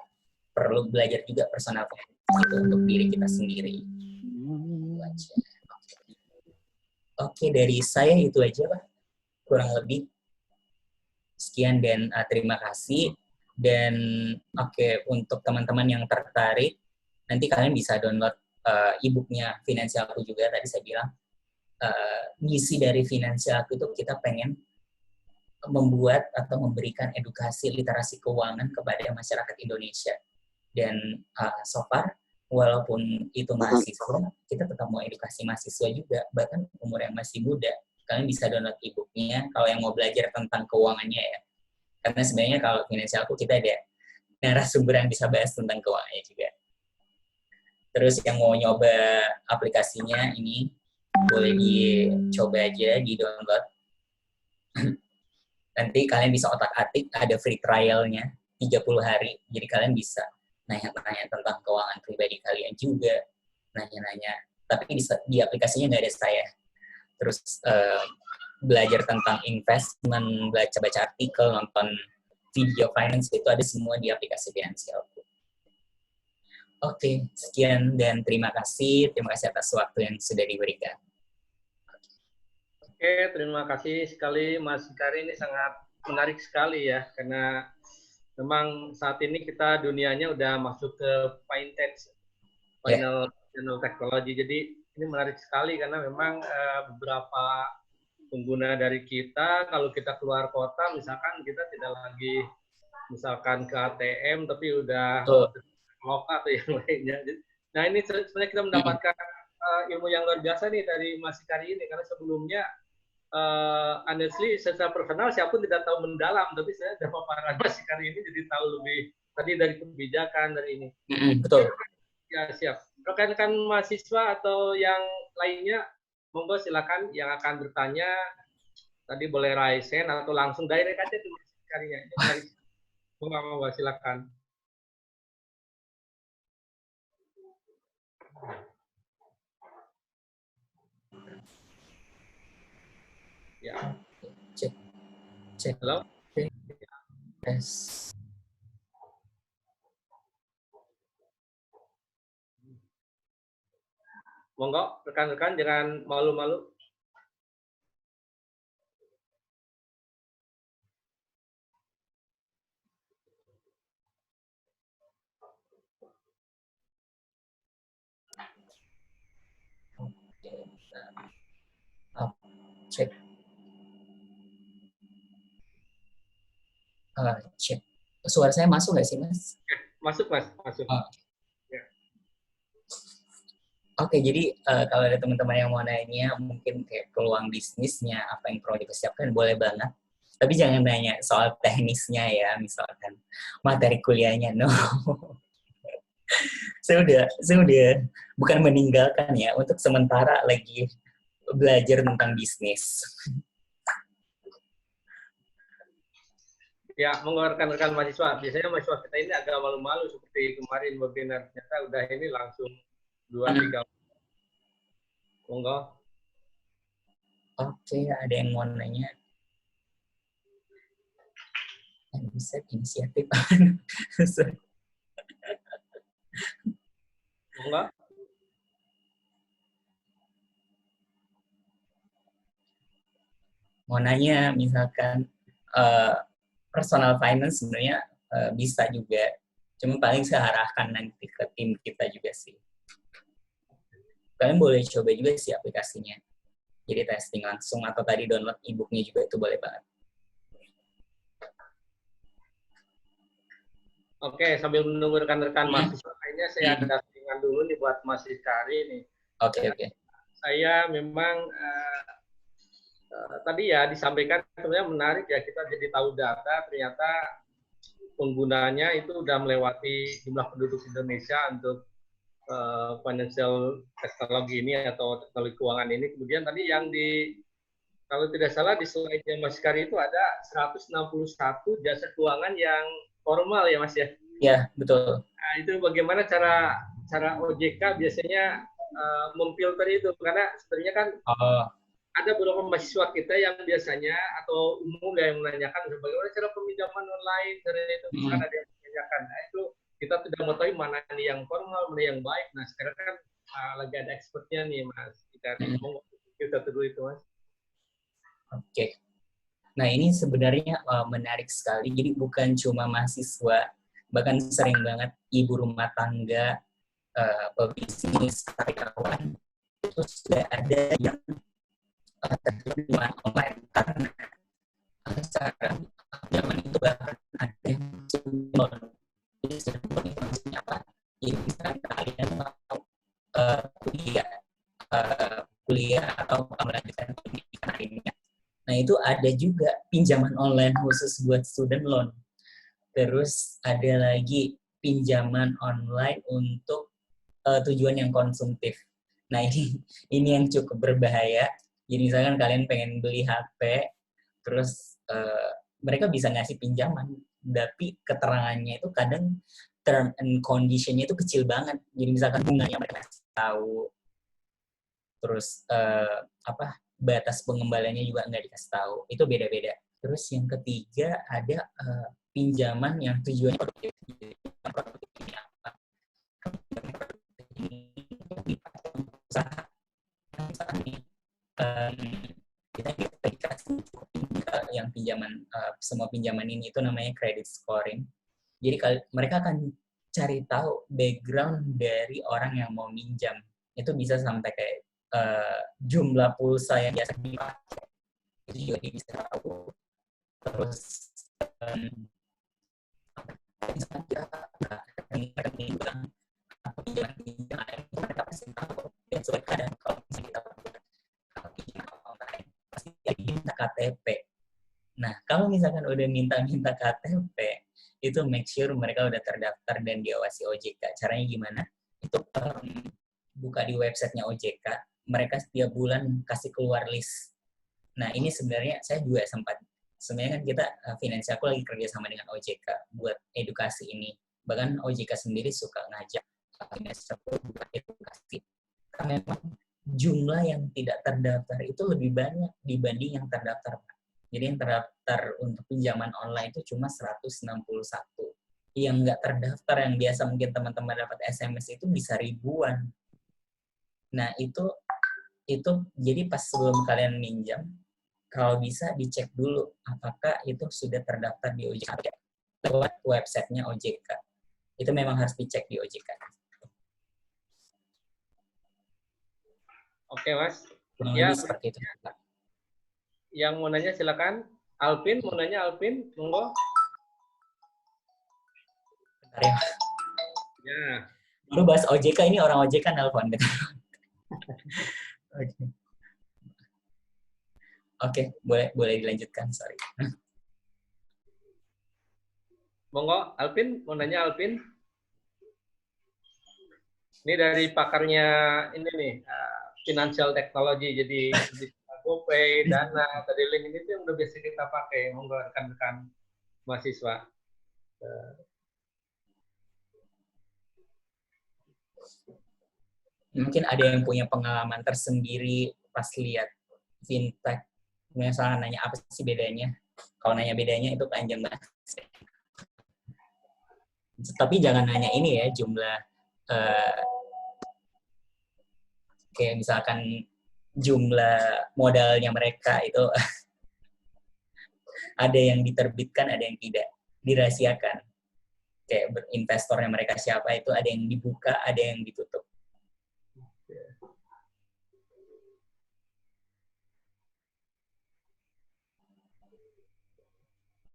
perlu belajar juga personal itu untuk diri kita sendiri. Oke, dari saya itu aja, Pak. Kurang lebih. Sekian dan terima kasih. Dan untuk teman-teman yang tertarik, nanti kalian bisa download e-booknya Finansialku juga. Tadi saya bilang, misi dari Finansialku itu kita pengen membuat atau memberikan edukasi literasi keuangan kepada masyarakat Indonesia. Dan so far, walaupun itu mahasiswa, kita tetap mau edukasi mahasiswa juga, bahkan umur yang masih muda. Kalian bisa download e-booknya kalau yang mau belajar tentang keuangannya ya. Karena sebenarnya kalau Finansialku kita ada narasumber yang bisa bahas tentang keuangannya juga. Terus yang mau nyoba aplikasinya ini, boleh dicoba aja, di-download. Nanti kalian bisa otak-atik, ada free trial-nya 30 hari. Jadi kalian bisa nanya-nanya tentang keuangan pribadi kalian juga, nanya-nanya. Tapi di aplikasinya nggak ada saya. Terus belajar tentang investment, baca-baca artikel, nonton video finance, itu ada semua di aplikasi Finansialku. Oke, sekian dan terima kasih. Terima kasih atas waktu yang sudah diberikan. Oke, terima kasih sekali Mas Hikari, ini sangat menarik sekali ya, karena memang saat ini kita dunianya udah masuk ke final technology. Jadi ini menarik sekali karena memang beberapa pengguna dari kita, kalau kita keluar kota misalkan kita tidak lagi misalkan ke ATM tapi udah Betul. lokal atau yang lainnya. Nah ini sebenarnya kita mendapatkan ilmu yang luar biasa nih dari Mas Hikari ini, karena sebelumnya honestly secara personal saya pun tidak tahu mendalam, tapi saya dari paparan Mas Hikari ini jadi tahu lebih tadi dari kebijakan dari ini. Betul. Ya siap. Rekan-rekan mahasiswa atau yang lainnya, monggo silakan yang akan bertanya tadi boleh raise hand atau langsung direct aja tuh Mas Hikarinya. Monggo silakan. Ya. Cek. Halo. Yes. Monggo rekan-rekan jangan malu-malu. Cek. Cek. Suara saya masuk nggak sih, Mas? Masuk, Mas. Masuk. Ya. Oke, jadi kalau ada teman-teman yang mau nanya mungkin kayak peluang bisnisnya, apa yang perlu dipersiapkan, boleh banget. Tapi jangan nanya soal teknisnya ya, misalkan materi kuliahnya, no. saya udah bukan meninggalkan ya, untuk sementara lagi belajar tentang bisnis. Ya, monggo rekan-rekan mahasiswa. Biasanya mahasiswa kita ini agak malu-malu seperti kemarin webinar, ternyata udah ini langsung 2-3. Monggo. Oke, ada yang mau nanya? Bisa inisiatif. Monggo. Mau nanya misalkan personal finance sebenarnya bisa juga. Cuma paling saya arahkan nanti ke tim kita juga sih. Kalian boleh coba juga sih aplikasinya. Jadi testing langsung atau tadi download e-booknya juga itu boleh banget. Oke, sambil menunggu rekan-rekan mahasiswa lainnya, saya ada settingan dulu nih buat Mas Hikari nih. Oke. Saya memang tadi ya disampaikan sebenarnya menarik ya, kita jadi tahu data ternyata penggunanya itu udah melewati jumlah penduduk Indonesia untuk financial teknologi ini atau teknologi keuangan ini. Kemudian tadi yang kalau tidak salah di slide-nya Mas Hikari itu ada 161 jasa keuangan yang formal ya Mas ya? Ya, betul. Nah, itu bagaimana cara OJK biasanya memfilter itu, karena sebenarnya kan ada beberapa mahasiswa kita yang biasanya atau umum yang menanyakan bagaimana cara peminjaman online, cara itu misalkan ada yang menanyakan. Nah, itu kita tidak mengetahui mana yang formal, mana yang baik. Nah, sekarang kan lagi ada expertnya nih Mas. Kita dulu itu Mas. Oke. Nah, ini sebenarnya menarik sekali. Jadi bukan cuma mahasiswa, bahkan sering banget ibu rumah tangga, pebisnis, karyawan, itu sudah ada yang terjemahan online. Karena sekarang zaman itu bahkan ada yang jadi informasinya apa? Jadi misalnya kalian mau kuliah atau melanjutkan pendidikan lainnya. Nah, itu ada juga pinjaman online khusus buat student loan. Terus ada lagi pinjaman online untuk tujuan yang konsumtif. Nah, ini yang cukup berbahaya. Jadi misalkan kalian pengen beli HP, terus mereka bisa ngasih pinjaman, tapi keterangannya itu kadang term and condition-nya itu kecil banget. Jadi misalkan bunganya mereka ngasih tahu, terus batas pengembaliannya juga nggak dikasih tahu. Itu beda-beda. Terus yang ketiga ada pinjaman yang tujuannya produktif. Ini apa? Usaha. Kita dikasih yang pinjaman, semua pinjaman ini itu namanya credit scoring. Jadi mereka akan cari tahu background dari orang yang mau minjam. Itu bisa sampai kayak jumlah pulsa yang biasa dipakai, itu juga bisa tahu. Terus misalkan kita rekening bank atau pinjaman lain, itu mereka pasti tahu. Dan sesuai keadaan kalau misalnya kita buat pinjaman online, pasti dia minta KTP. Nah, kalau misalkan udah minta KTP, itu make sure mereka udah terdaftar dan diawasi OJK. Caranya gimana? Itu buka di websitenya OJK, mereka setiap bulan kasih keluar list. Nah, ini sebenarnya saya juga sempat, sebenarnya kan kita, Finansialku lagi kerja sama dengan OJK buat edukasi ini. Bahkan OJK sendiri suka ngajak Finansialku buat edukasi. Karena memang jumlah yang tidak terdaftar itu lebih banyak dibanding yang terdaftar. Jadi yang terdaftar untuk pinjaman online itu cuma 161. Yang nggak terdaftar, yang biasa mungkin teman-teman dapat SMS itu bisa ribuan. Nah, itu jadi pas sebelum kalian minjam, kalau bisa dicek dulu apakah itu sudah terdaftar di OJK lewat websitenya OJK. Itu memang harus dicek di OJK. Oke, Mas. Kurang Ya, lebih seperti itu, Pak. Yang mau nanya silakan. Alvin, mau nanya Alvin, monggo. Bentar ya. Ya. Dulu bahas OJK, ini orang OJK nelpon. Oke, boleh dilanjutkan, sorry. Monggo, Alvin, mau nanya Alvin. Ini dari pakarnya ini nih, financial technology, jadi GoPay, Dana, tadi link ini tuh yang udah biasa kita pakai. Monggo rekan-rekan mahasiswa. Mungkin ada yang punya pengalaman tersendiri pas lihat fintech. Misalnya nanya apa sih bedanya? Kalau nanya bedanya itu panjang banget. Tapi jangan nanya ini ya, jumlah kayak misalkan jumlah modalnya mereka itu ada yang diterbitkan, ada yang tidak, dirahasiakan. Kayak investornya mereka siapa itu ada yang dibuka, ada yang ditutup.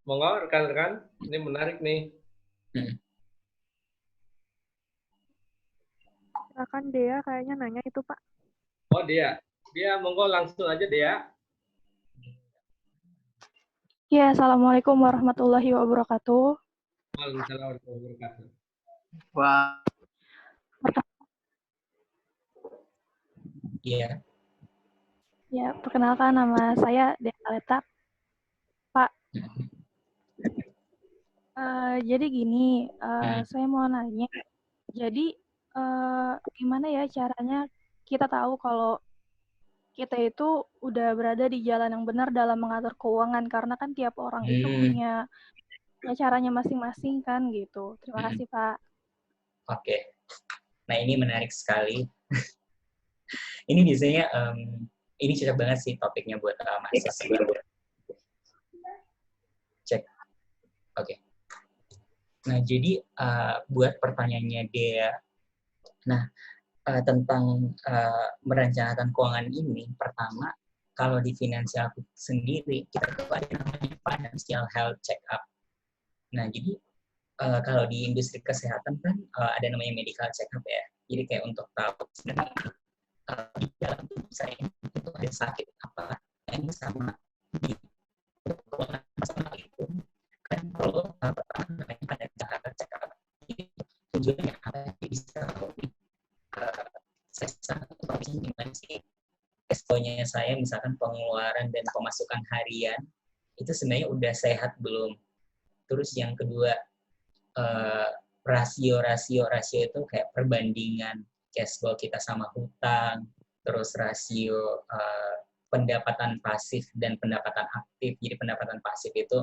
Monggo rekan-rekan, ini menarik nih. Silakan Dea, kayaknya nanya itu Pak. Oh Dea, monggo langsung aja Dea. Ya, Assalamualaikum warahmatullahi wabarakatuh. Waalaikumsalam warahmatullahi wabarakatuh. Wah. Iya. Ya, perkenalkan nama saya Dea Aleta. Pak, jadi gini, saya mau nanya. Jadi, gimana ya caranya kita tahu kalau kita itu udah berada di jalan yang benar dalam mengatur keuangan, karena kan tiap orang itu punya caranya masing-masing kan gitu. Terima kasih Pak. Oke. Nah ini menarik sekali. Ini biasanya ini cocok banget sih topiknya buat mahasiswa. Cek. Oke. Nah jadi buat pertanyaannya Dea, nah tentang merencanakan keuangan ini, pertama kalau di Finansialku sendiri kita tuh ada namanya financial health check-up. Nah jadi kalau di industri kesehatan kan ada namanya medical check-up ya. Jadi kayak untuk tahu sebenarnya di dalam tubuh saya itu ada sakit apa yang sama di keuangan personal itu kan perlu namanya financial health check-up. Jadi tujuannya apa? Bisa saya sangat tahu gimana sih resikonya saya, misalkan pengeluaran dan pemasukan harian itu sebenarnya udah sehat belum. Terus yang kedua rasio itu kayak perbandingan cash flow kita sama hutang, terus rasio pendapatan pasif dan pendapatan aktif. Jadi pendapatan pasif itu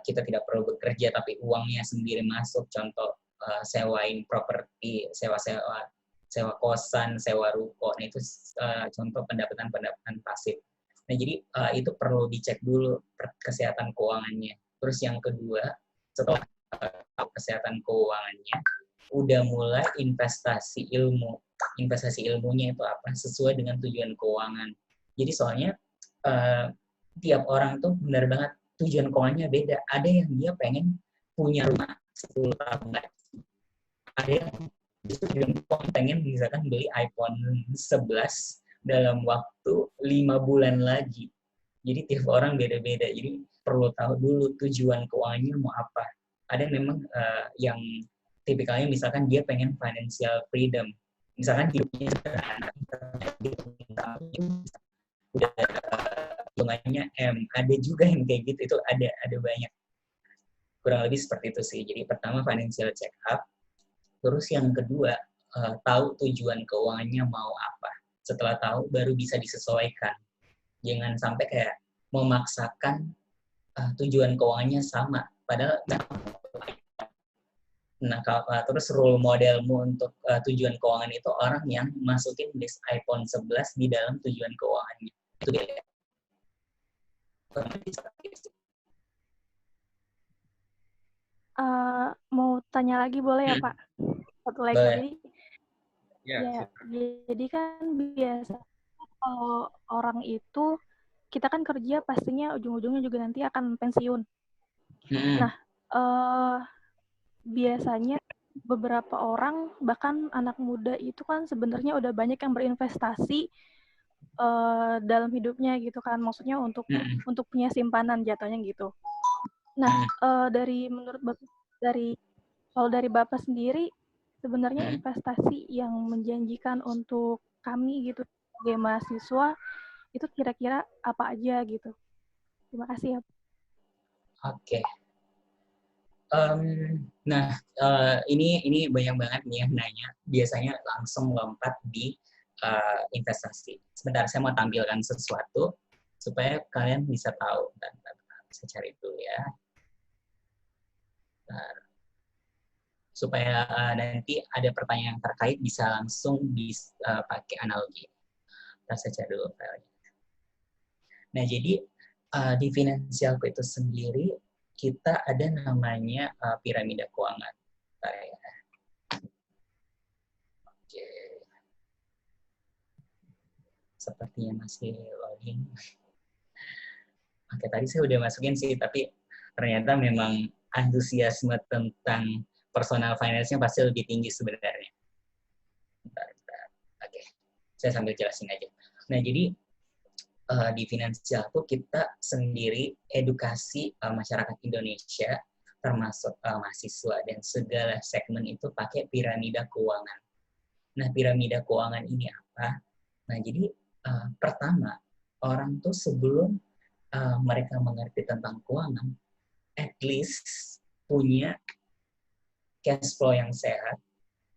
kita tidak perlu bekerja tapi uangnya sendiri masuk, contoh sewain properti, sewa kosan, sewa ruko. Nah, itu contoh pendapatan pasif. Nah, jadi itu perlu dicek dulu kesehatan keuangannya. Terus yang kedua, setelah kesehatan keuangannya, udah mulai investasi ilmu. Investasi ilmunya itu apa? Sesuai dengan tujuan keuangan. Jadi soalnya tiap orang tuh benar banget tujuan keuangannya beda. Ada yang dia pengen punya rumah 10 tahun lagi. Ada yang justru pengen misalkan beli iPhone 11 dalam waktu 5 bulan lagi. Jadi tiap orang beda-beda. Jadi perlu tahu dulu tujuan keuangannya mau apa. Ada memang yang tipikalnya misalkan dia pengen financial freedom. Misalkan hidupnya sederhana, udah hitungannya M. Ada juga yang kayak gitu, itu ada banyak. Kurang lebih seperti itu sih. Jadi pertama financial check up, terus yang kedua tahu tujuan keuangannya mau apa. Setelah tahu baru bisa disesuaikan. Jangan sampai kayak memaksakan tujuan keuangannya sama, padahal terus role modelmu untuk tujuan keuangan itu orang yang masukin list iPhone 11 di dalam tujuan keuangannya. Itu beda. Mau tanya lagi boleh ya Pak? Satu lagi. Ya, jadi kan biasa kalau orang itu kita kan kerja pastinya ujung-ujungnya juga nanti akan pensiun. Nah, biasanya beberapa orang bahkan anak muda itu kan sebenarnya udah banyak yang berinvestasi dalam hidupnya gitu kan, maksudnya untuk punya simpanan jatuhnya gitu. Nah, kalau dari Bapak sendiri sebenarnya investasi yang menjanjikan untuk kami gitu sebagai mahasiswa itu kira-kira apa aja gitu. Terima kasih ya. Oke. Nah, ini banyak banget nih yang nanya. Biasanya langsung lompat di investasi. Sebentar, saya mau tampilkan sesuatu supaya kalian bisa tahu. Bentar, saya cari dulu ya. Bentar. Supaya nanti ada pertanyaan yang terkait bisa langsung pakai analogi. Saya cari dulu filenya. Nah, jadi di finansialku itu sendiri kita ada namanya piramida keuangan. Oke. Sepertinya masih loading. Oke, tadi saya udah masukin sih, tapi ternyata memang antusiasme tentang personal finance-nya pasti lebih tinggi sebenarnya. Bentar. Oke, saya sambil jelasin aja. Nah, jadi di finansial itu kita sendiri edukasi masyarakat Indonesia, termasuk mahasiswa dan segala segmen itu pakai piramida keuangan. Nah, piramida keuangan ini apa? Nah, jadi pertama, orang tuh sebelum mereka mengerti tentang keuangan, at least punya cash flow yang sehat.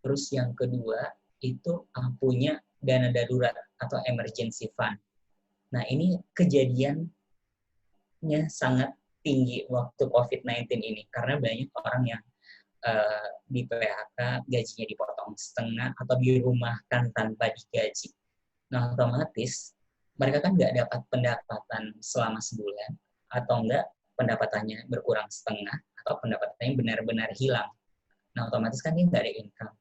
Terus yang kedua, itu punya dana darurat atau emergency fund. Nah, ini kejadiannya sangat tinggi waktu COVID-19 ini, karena banyak orang yang di PHK, gajinya dipotong setengah, atau dirumahkan tanpa digaji. Nah, otomatis mereka kan nggak dapat pendapatan selama sebulan, atau nggak pendapatannya berkurang setengah, atau pendapatannya benar-benar hilang. Nah, otomatis kan dia nggak ada income.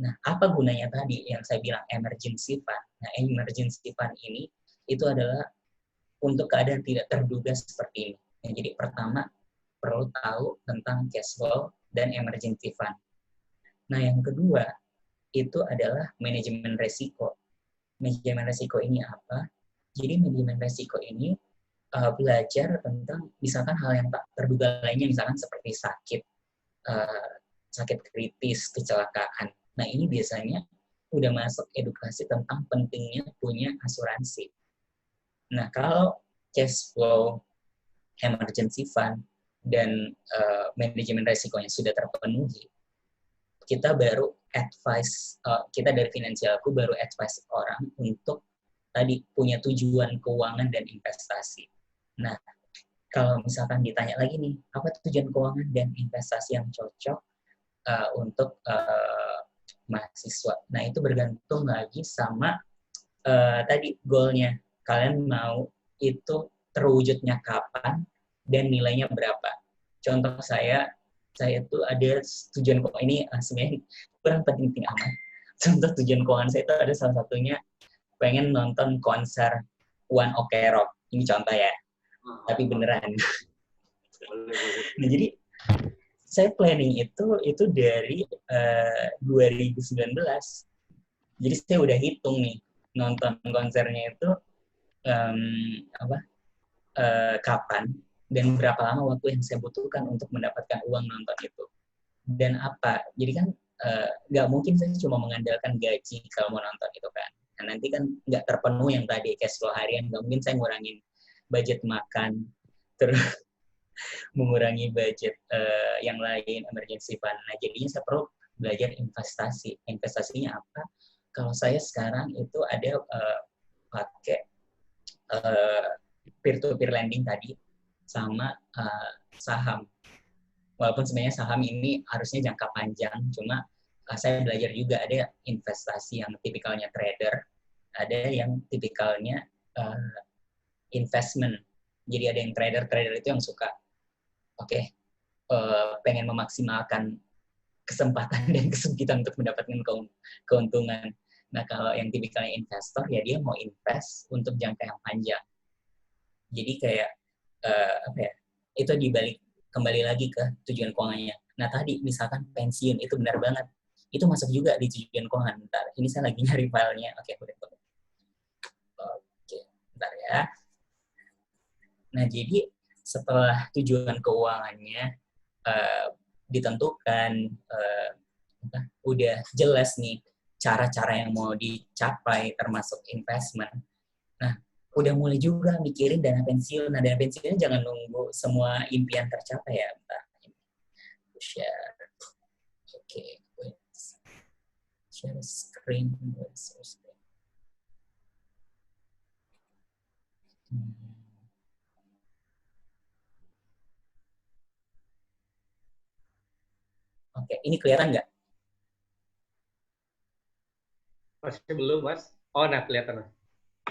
Nah, apa gunanya tadi yang saya bilang emergency fund? Nah, emergency fund ini itu adalah untuk keadaan tidak terduga seperti ini. Nah, jadi pertama, perlu tahu tentang cash flow dan emergency fund. Nah, yang kedua, itu adalah manajemen resiko. Manajemen resiko ini apa? Jadi manajemen resiko ini belajar tentang misalkan hal yang tak terduga lainnya, misalkan seperti sakit kritis, kecelakaan. Nah, ini biasanya udah masuk edukasi tentang pentingnya punya asuransi. Nah, kalau cash flow, emergency fund, dan manajemen resikonya sudah terpenuhi, kita baru advice, kita dari finansialku baru advice orang untuk tadi punya tujuan keuangan dan investasi. Nah, kalau misalkan ditanya lagi nih, apa tujuan keuangan dan investasi yang cocok untuk mahasiswa? Nah, itu bergantung lagi sama tadi goalnya. Kalian mau itu terwujudnya kapan dan nilainya berapa. Contoh saya itu ada tujuan keuangan ini sebenarnya kurang penting amat. Contoh tujuan keuangan saya itu ada salah satunya pengen nonton konser One Ok Rock. Ini contoh ya. Tapi beneran. Nah, jadi saya planning itu dari 2019. Jadi saya udah hitung nih nonton konsernya itu kapan dan berapa lama waktu yang saya butuhkan untuk mendapatkan uang nonton itu. Dan apa? Jadi kan nggak mungkin saya cuma mengandalkan gaji kalau mau nonton itu kan. Nah, nanti kan nggak terpenuhi yang tadi cash flow harian, nggak mungkin saya ngurangin budget makan, terus mengurangi budget yang lain, emergency fund. Nah, jadinya saya perlu belajar investasi. Investasinya apa? Kalau saya sekarang itu ada pakai peer-to-peer lending tadi, sama saham. Walaupun sebenarnya saham ini harusnya jangka panjang, cuma saya belajar juga ada investasi yang tipikalnya trader, ada yang tipikalnya investment. Jadi ada yang trader itu yang suka, pengen memaksimalkan kesempatan dan kesempitan untuk mendapatkan keuntungan. Nah, kalau yang tipikalnya investor, ya dia mau invest untuk jangka yang panjang. Jadi kayak, itu dibalik kembali lagi ke tujuan keuangannya. Nah, tadi misalkan pensiun, itu benar banget. Itu masuk juga di tujuan keuangan. Bentar, ini saya lagi nyari filenya. Oke, bentar ya. Nah, jadi setelah tujuan keuangannya ditentukan, udah jelas nih cara-cara yang mau dicapai termasuk investment. Nah, udah mulai juga mikirin dana pensiun. Nah, dana pensiunnya jangan nunggu semua impian tercapai ya. Bentar. Share. Oke. Share screen. Oke, ini kelihatan nggak? Masih belum, Mas. Oh, nah kelihatan, Mas.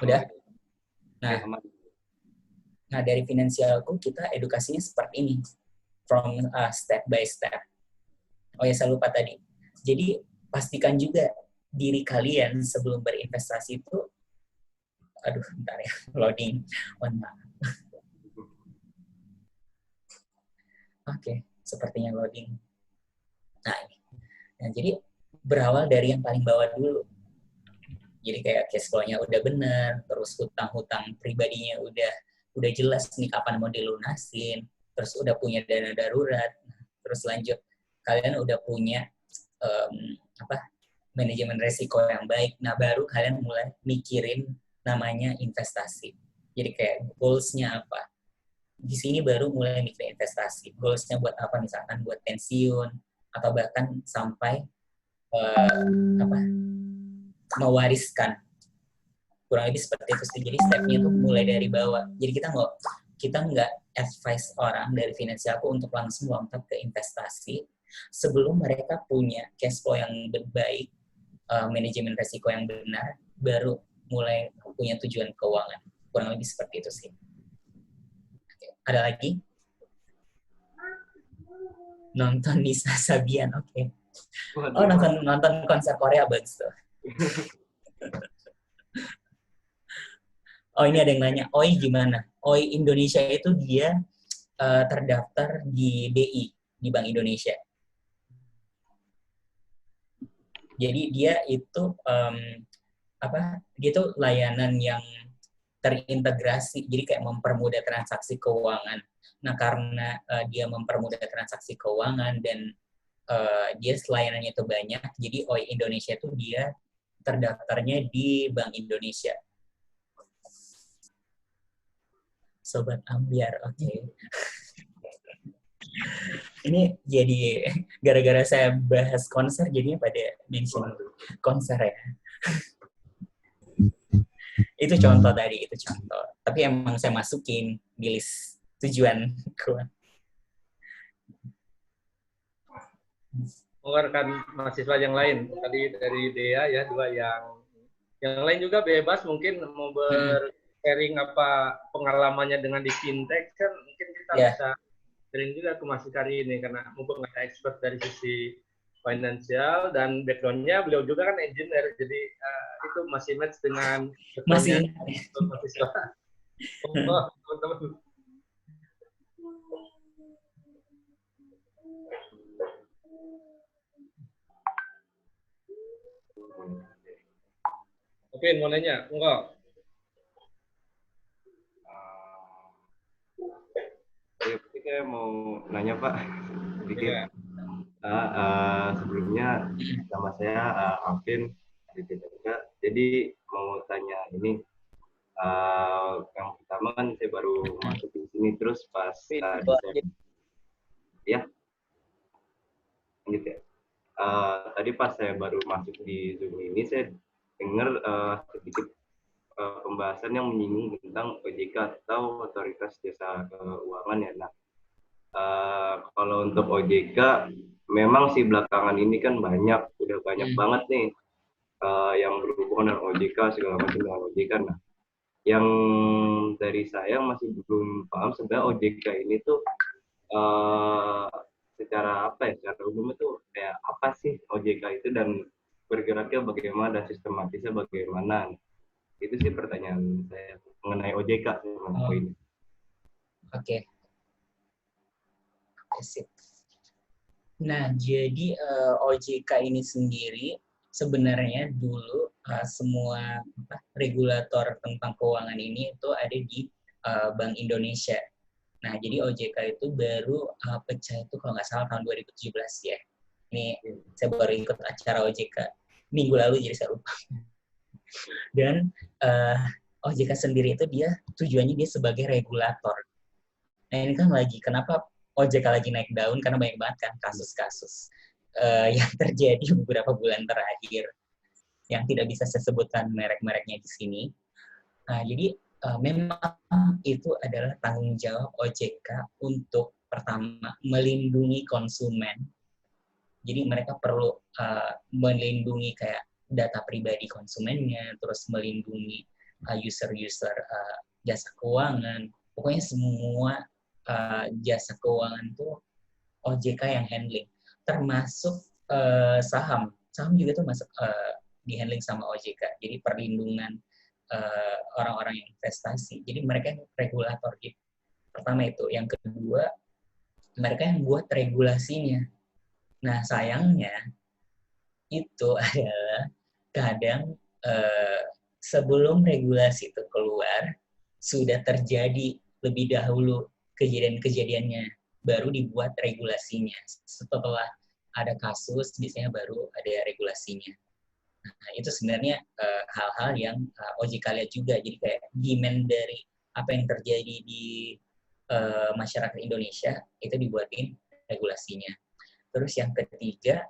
Udah? Nah, dari finansialku kita edukasinya seperti ini. From step by step. Oh ya, saya lupa tadi. Jadi, pastikan juga diri kalian sebelum berinvestasi itu, bentar ya, loading. Oke, sepertinya loading. Nah, jadi berawal dari yang paling bawah dulu. Jadi kayak cash flow-nya udah benar, terus hutang-hutang pribadinya udah jelas nih kapan mau dilunasin, terus udah punya dana darurat, terus lanjut kalian udah punya manajemen resiko yang baik. Nah, baru kalian mulai mikirin namanya investasi. Jadi kayak goals-nya apa? Di sini baru mulai mikirin investasi. Goals-nya buat apa? Misalkan buat pensiun, atau bahkan sampai mewariskan. Kurang lebih seperti itu sih. Jadi step-nya tuh mulai dari bawah. Jadi kita nggak advise orang dari finansialku untuk langsung lompat ke investasi sebelum mereka punya cash flow yang baik, manajemen resiko yang benar, baru mulai punya tujuan keuangan. Kurang lebih seperti itu sih. Oke. Ada lagi? Nonton Nisa Sabian, oke. Oh, nonton konser Korea, bagus tuh. Oh, ini ada yang nanya, OI gimana? OI Indonesia itu dia terdaftar di BI, di Bank Indonesia. Jadi dia itu dia tuh layanan yang terintegrasi, jadi kayak mempermudah transaksi keuangan. Nah, karena dia mempermudah transaksi keuangan dan dia layanannya itu banyak, jadi OI Indonesia itu dia terdaftarnya di Bank Indonesia. Sobat Ambiar, oke. Ini jadi gara-gara saya bahas konser, jadinya pada mention konser ya. Itu contoh tadi, itu contoh. Tapi emang saya masukin di list tujuan keuangan. Mengeluarkan mahasiswa yang lain tadi dari Dea ya, dua yang lain juga bebas mungkin mau sharing apa pengalamannya dengan di fintech kan mungkin kita bisa sharing juga ke Mas Hikari ini karena mumpung ada expert dari sisi finansial dan background-nya beliau juga kan engineer, jadi itu masih match dengan masih mahasiswa. Teman-teman. Oke, mau nanya? Enggak. Saya mau nanya Pak, sedikit. Ya. Sebelumnya nama saya Alvin. Jadi mau tanya ini, yang pertama kan saya baru masuk di sini, terus pas tadi pas saya baru masuk di Zoom ini, saya dengar sedikit pembahasan yang menyinggung tentang OJK atau Otoritas Jasa Keuangan ya. Nah, kalau untuk OJK memang sih belakangan ini kan udah banyak banget nih yang berhubungan dengan OJK, segala macam dengan OJK. Nah, yang dari saya masih belum paham sebenarnya OJK ini tuh secara umum itu kayak apa sih OJK itu, dan bergeraknya bagaimana, dan sistematisnya bagaimana. Itu sih pertanyaan saya mengenai OJK ini. Oke. Nah, jadi OJK ini sendiri sebenarnya dulu semua regulator tentang keuangan ini itu ada di Bank Indonesia. Nah, jadi OJK itu baru pecah itu kalau nggak salah tahun 2017 ya. Ini saya baru ikut acara OJK minggu lalu, jadi saya lupa. Dan OJK sendiri itu tujuannya dia sebagai regulator. Nah, ini kan kenapa OJK lagi naik daun, karena banyak banget kan kasus-kasus yang terjadi beberapa bulan terakhir yang tidak bisa saya sebutkan merek-mereknya di sini. Nah, jadi memang itu adalah tanggung jawab OJK untuk pertama melindungi konsumen. Jadi mereka perlu melindungi kayak data pribadi konsumennya, terus melindungi user-user jasa keuangan. Pokoknya semua jasa keuangan itu OJK yang handling, termasuk saham juga tuh masuk di handling sama OJK. Jadi perlindungan orang-orang yang investasi. Jadi mereka yang regulator gitu. Pertama itu. Yang kedua, mereka yang buat regulasinya. Nah, sayangnya itu adalah kadang sebelum regulasi itu keluar, sudah terjadi lebih dahulu kejadian-kejadiannya, baru dibuat regulasinya. Setelah ada kasus, biasanya baru ada regulasinya. Nah, itu sebenarnya hal-hal yang OJK lihat juga. Jadi kayak demand dari apa yang terjadi di masyarakat Indonesia, itu dibuatin regulasinya. Terus yang ketiga,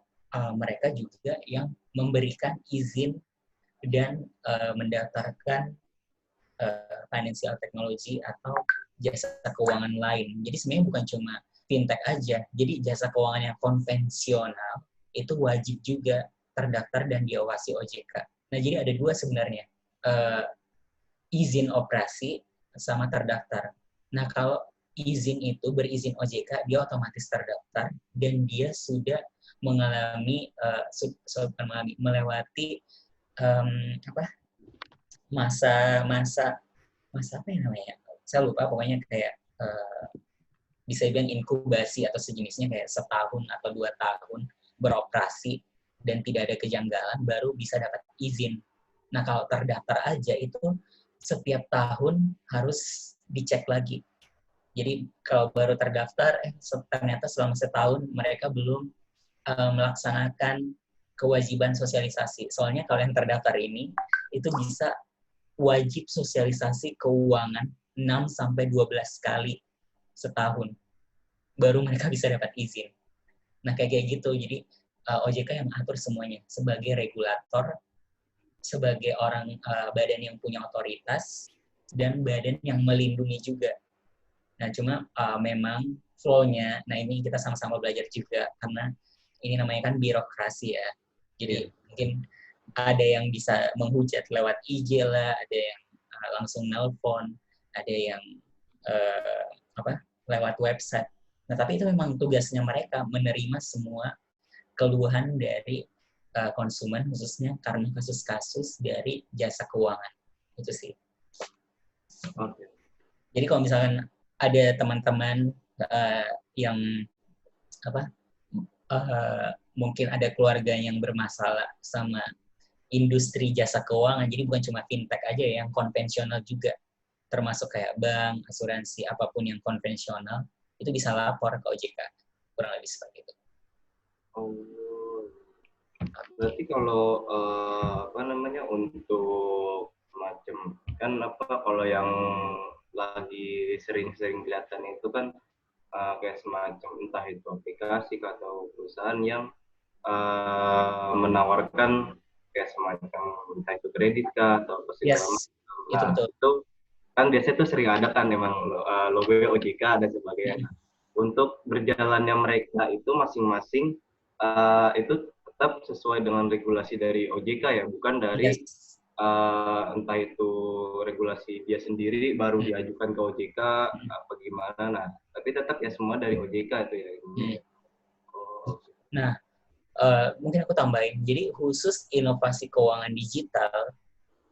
mereka juga yang memberikan izin dan mendaftarkan financial technology atau jasa keuangan lain. Jadi sebenarnya bukan cuma fintech aja. Jadi jasa keuangan yang konvensional itu wajib juga terdaftar dan diawasi OJK. Nah, jadi ada dua sebenarnya, izin operasi sama terdaftar. Nah, kalau izin itu berizin OJK, dia otomatis terdaftar dan dia sudah melewati masa apa yang namanya? Saya lupa, pokoknya kayak bisa dibilang inkubasi atau sejenisnya, kayak 1 tahun atau 2 tahun beroperasi dan tidak ada kejanggalan, baru bisa dapat izin. Nah, kalau terdaftar aja itu setiap tahun harus dicek lagi. Jadi kalau baru terdaftar, ternyata selama setahun mereka belum melaksanakan kewajiban sosialisasi. Soalnya kalau yang terdaftar ini, itu bisa wajib sosialisasi keuangan 6-12 kali setahun. Baru mereka bisa dapat izin. Nah, kayak gitu. Jadi OJK yang atur semuanya sebagai regulator, sebagai badan yang punya otoritas, dan badan yang melindungi juga. Nah, cuma memang flow-nya, nah ini kita sama-sama belajar juga, karena ini namanya kan birokrasi ya. Jadi mungkin ada yang bisa menghujat lewat IG lah, ada yang langsung nelpon, ada yang lewat website. Nah, tapi itu memang tugasnya mereka menerima semua keluhan dari konsumen, khususnya karena kasus-kasus dari jasa keuangan. Itu sih. Oke. Jadi kalau misalkan ada teman-teman yang mungkin ada keluarga yang bermasalah sama industri jasa keuangan. Jadi bukan cuma fintech aja ya, yang konvensional juga. Termasuk kayak bank, asuransi, apapun yang konvensional, itu bisa lapor ke OJK. Kurang lebih seperti itu. Oh, berarti kalau untuk macam kan kalau yang lagi sering-sering kelihatan itu kan kayak semacam entah itu aplikasi atau perusahaan yang menawarkan kayak semacam entah itu kredit atau apa segala macam. Itu betul. Itu kan biasanya tuh sering ada kan memang logo OJK dan sebagainya. Untuk berjalannya mereka itu masing-masing itu tetap sesuai dengan regulasi dari OJK ya, bukan dari entah itu regulasi dia sendiri baru diajukan ke OJK apa gimana. Nah, tapi tetap ya semua dari OJK itu ya. Nah, mungkin aku tambahin. Jadi khusus inovasi keuangan digital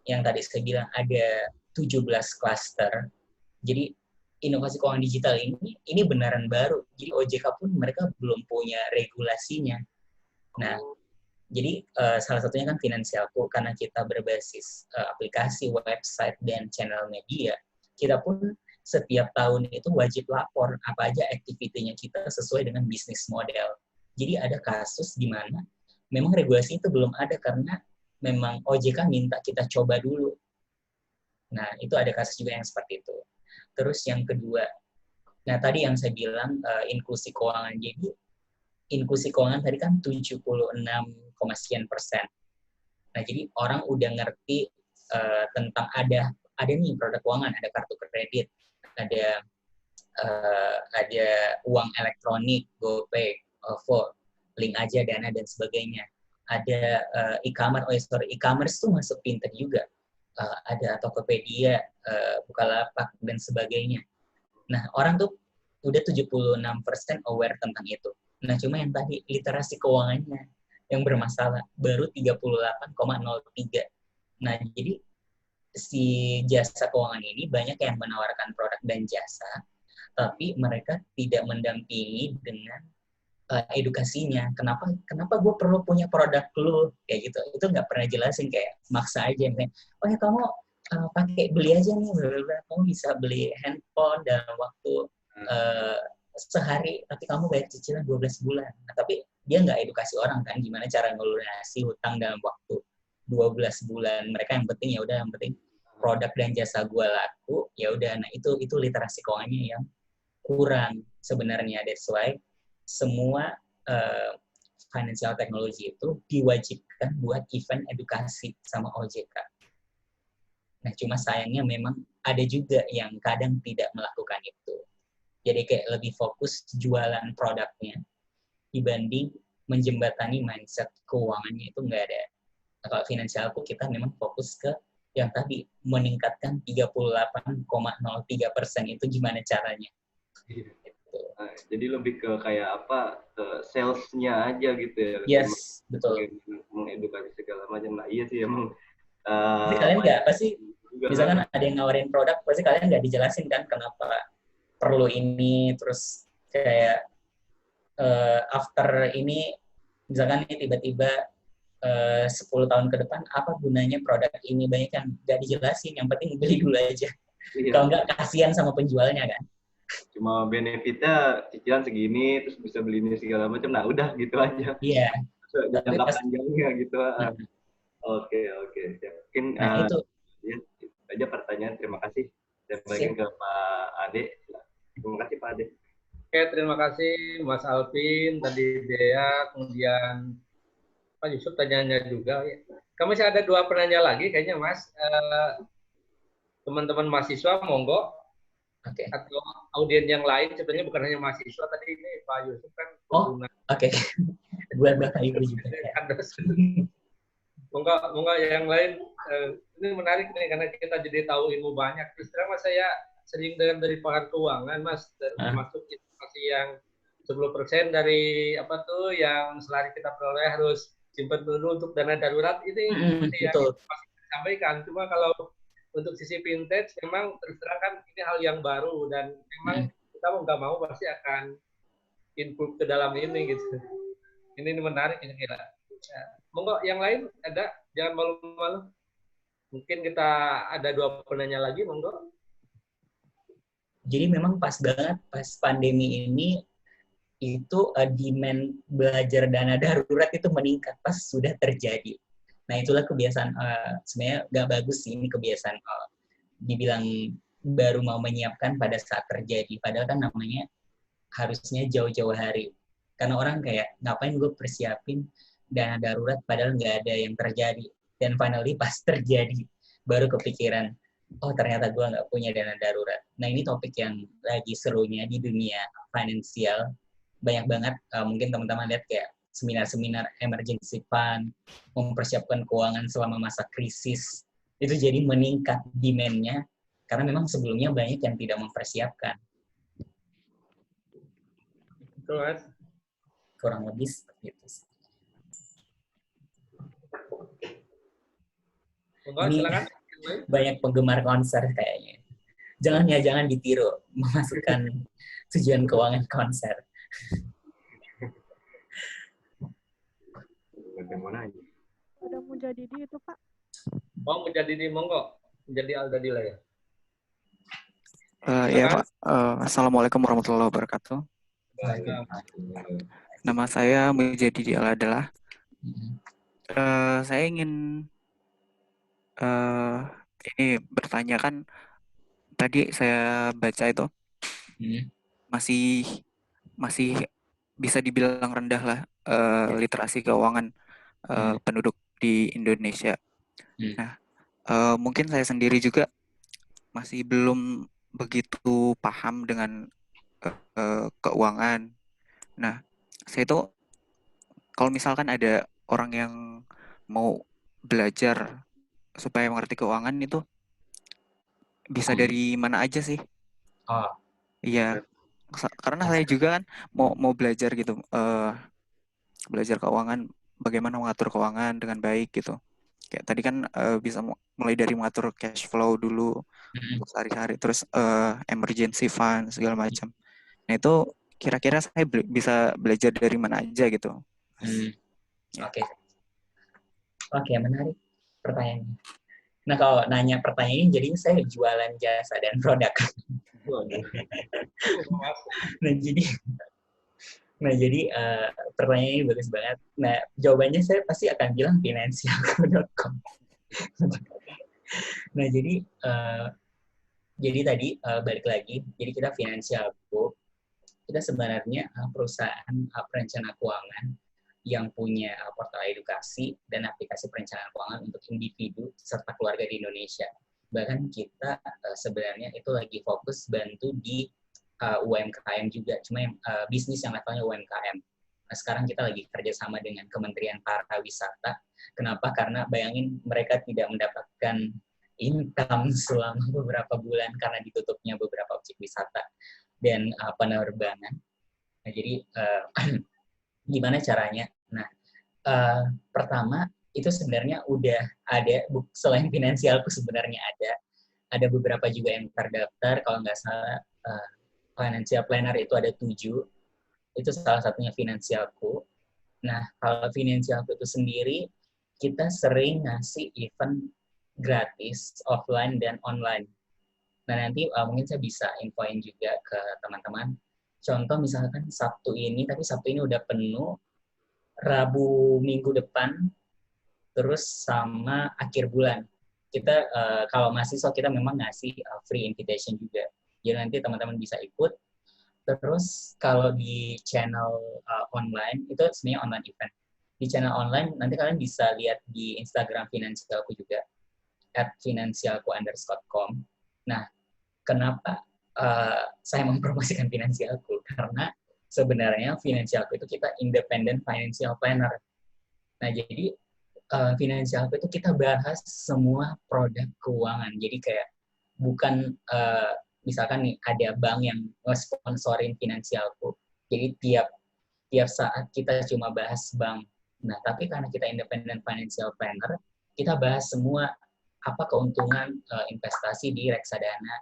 yang tadi saya bilang ada 17 klaster. Jadi inovasi keuangan digital ini beneran baru. Jadi OJK pun mereka belum punya regulasinya. Nah, jadi salah satunya kan Finansialku, karena kita berbasis aplikasi, website, dan channel media, kita pun setiap tahun itu wajib lapor apa aja aktivitinya kita sesuai dengan bisnis model. Jadi ada kasus di mana memang regulasi itu belum ada karena memang OJK minta kita coba dulu. Nah, itu ada kasus juga yang seperti itu. Terus yang kedua, nah tadi yang saya bilang inklusi keuangan. Jadi inklusi keuangan tadi kan 76, sekian%. Nah, jadi orang udah ngerti tentang ada nih produk keuangan, ada kartu kredit, ada uang elektronik, GoPay, OVO, link aja Dana dan sebagainya. Ada e-commerce, e-commerce tuh masuk fintech juga. Ada Tokopedia, Bukalapak, dan sebagainya. Nah, orang tuh udah 76% aware tentang itu. Nah, cuma yang tadi, literasi keuangannya yang bermasalah, baru 38,03. Nah, jadi si jasa keuangan ini banyak yang menawarkan produk dan jasa, tapi mereka tidak mendampingi dengan edukasinya. Kenapa gue perlu punya produk lu kayak gitu? Itu nggak pernah jelasin, kayak maksa aja. Oh ya kamu beli aja nih, kamu bisa beli handphone dalam waktu sehari, tapi kamu bayar cicilan 12 bulan. Nah, tapi dia nggak edukasi orang kan gimana cara ngelunasi hutang dalam waktu 12 bulan. Mereka yang penting ya udah, yang penting produk dan jasa gue laku, ya udah. Nah, itu literasi keuangannya yang kurang sebenarnya. That's why semua financial technology itu diwajibkan buat event edukasi sama OJK. Nah, cuma sayangnya memang ada juga yang kadang tidak melakukan itu. Jadi kayak lebih fokus jualan produknya dibanding menjembatani mindset keuangannya, itu nggak ada. Nah, kalau Finansialku kita memang fokus ke yang tadi, meningkatkan 38,03% itu gimana caranya. Jadi lebih ke kayak apa, ke sales-nya aja gitu ya. Yes, betul. Mengedukasi segala macam. Nah, iya sih emang. Pasti kalian nggak, pasti misalkan ada yang nawarin produk, pasti kalian nggak dijelasin kan kenapa perlu ini, terus kayak after ini, misalkan ini tiba-tiba 10 tahun ke depan, apa gunanya produk ini, banyak kan nggak dijelasin, yang penting beli dulu aja. Iya. Kalau nggak, kasihan sama penjualnya kan. Cuma benefitnya cicilan segini, terus bisa beli ini segala macam, nah udah gitu aja. Iya. Jangka panjangnya gitu. Oke. Mungkin itu aja pertanyaan. Terima kasih. Saya balikin ke Pak Ade. Terima kasih Pak Ade. Oke, terima kasih Mas Alvin, tadi Dea, kemudian Pak Yusuf tanyanya juga. Kami masih ada 2 penanya lagi kayaknya Mas. Teman-teman mahasiswa, monggo. Okay. Atau audiens yang lain, sebenarnya bukan hanya mahasiswa, tadi ini Pak Yusuf kan pengguna. Oke. Buat Bapak Ibu juga. Monggo yang lain. Ini menarik nih, karena kita jadi tahu ilmu banyak. Terus terang Mas, saya sering dengar dari pakar keuangan Mas, termasuk informasi yang 10% dari yang selari kita peroleh harus simpan dulu untuk dana darurat. Ini seperti yang masih disampaikan. Cuma kalau untuk sisi vintage memang terus terang kan ini hal yang baru, dan memang kita mau nggak mau pasti akan input ke dalam ini gitu. Ini menarik kira-kira. Monggo yang lain ada, jangan malu-malu. Mungkin kita ada 2 penanya lagi, monggo. Jadi memang pas banget pas pandemi ini itu demand belajar dana darurat itu meningkat pas sudah terjadi. Nah itulah kebiasaan sebenarnya nggak bagus sih ini kebiasaan dibilang baru mau menyiapkan pada saat terjadi. Padahal kan namanya harusnya jauh-jauh hari. Karena orang kayak ngapain gue persiapin dana darurat padahal nggak ada yang terjadi. Dan finally pas terjadi baru kepikiran, oh ternyata gue nggak punya dana darurat. Nah ini topik yang lagi serunya di dunia finansial. Banyak banget, mungkin teman-teman lihat kayak seminar-seminar emergency fund, mempersiapkan keuangan selama masa krisis, itu jadi meningkat demand-nya, karena memang sebelumnya banyak yang tidak mempersiapkan. Betul, Mas. Kurang lebih seperti itu. Monggo, Ini silakan. banyak penggemar konser kayaknya. Jangan ditiru, memasukkan tujuan keuangan konser. Udah mau jadi di itu, Pak. Mau menjadi di monggo, menjadi Aldadila ya. Ya Pak, Assalamualaikum warahmatullahi wabarakatuh. Nama saya Mujadi adalah. Saya ingin ini bertanya kan, tadi saya baca itu masih bisa dibilang rendah lah literasi keuangan penduduk di Indonesia. Nah, mungkin saya sendiri juga masih belum begitu paham dengan keuangan. Nah, saya itu kalau misalkan ada orang yang mau belajar supaya mengerti keuangan itu bisa dari mana aja sih? Oh, iya, karena saya juga kan mau belajar gitu, belajar keuangan, bagaimana mengatur keuangan dengan baik gitu. Kayak tadi kan bisa mulai dari mengatur cash flow dulu untuk sehari-hari, terus emergency fund segala macam. Nah itu kira-kira saya bisa belajar dari mana aja gitu. Oke, menarik pertanyaannya. Nah kalau nanya pertanyaan ini, jadi saya jualan jasa dan produk. Nah jadi pertanyaan ini bagus banget. Nah jawabannya saya pasti akan bilang finansialku.com. Nah jadi tadi balik lagi, jadi kita Finansialku, kita sebenarnya perusahaan perencana keuangan yang punya portal edukasi dan aplikasi perencanaan keuangan untuk individu serta keluarga di Indonesia. Bahkan kita sebenarnya itu lagi fokus bantu di UMKM juga, cuma yang bisnis yang levelnya UMKM. Nah, sekarang kita lagi kerjasama dengan Kementerian Pariwisata. Kenapa? Karena bayangin mereka tidak mendapatkan income selama beberapa bulan karena ditutupnya beberapa objek wisata dan penerbangan. Nah, jadi gimana caranya? Nah, pertama itu sebenarnya udah ada, selain Finansialku sebenarnya ada beberapa juga yang terdaftar, kalau nggak salah financial planner itu ada 7, itu salah satunya Finansialku. Nah, kalau Finansialku itu sendiri, kita sering ngasih event gratis, offline dan online. Nah, nanti mungkin saya bisa infoin juga ke teman-teman. Contoh misalkan Sabtu ini, tapi Sabtu ini udah penuh, Rabu minggu depan, terus sama akhir bulan. Kita, kalau mahasiswa kita memang ngasih free invitation juga. Jadi nanti teman-teman bisa ikut. Terus kalau di channel online, itu sebenarnya online event. Di channel online, nanti kalian bisa lihat di Instagram Finansialku juga, @finansialku_com. Nah, kenapa saya mempromosikan Finansialku? Karena sebenarnya Finansialku itu kita independent financial planner. Nah, jadi Finansialku itu kita bahas semua produk keuangan. Jadi kayak bukan misalkan nih ada bank yang nge-sponsorin Finansialku. Jadi tiap saat kita cuma bahas bank. Nah, tapi karena kita independent financial planner, kita bahas semua apa keuntungan investasi di reksadana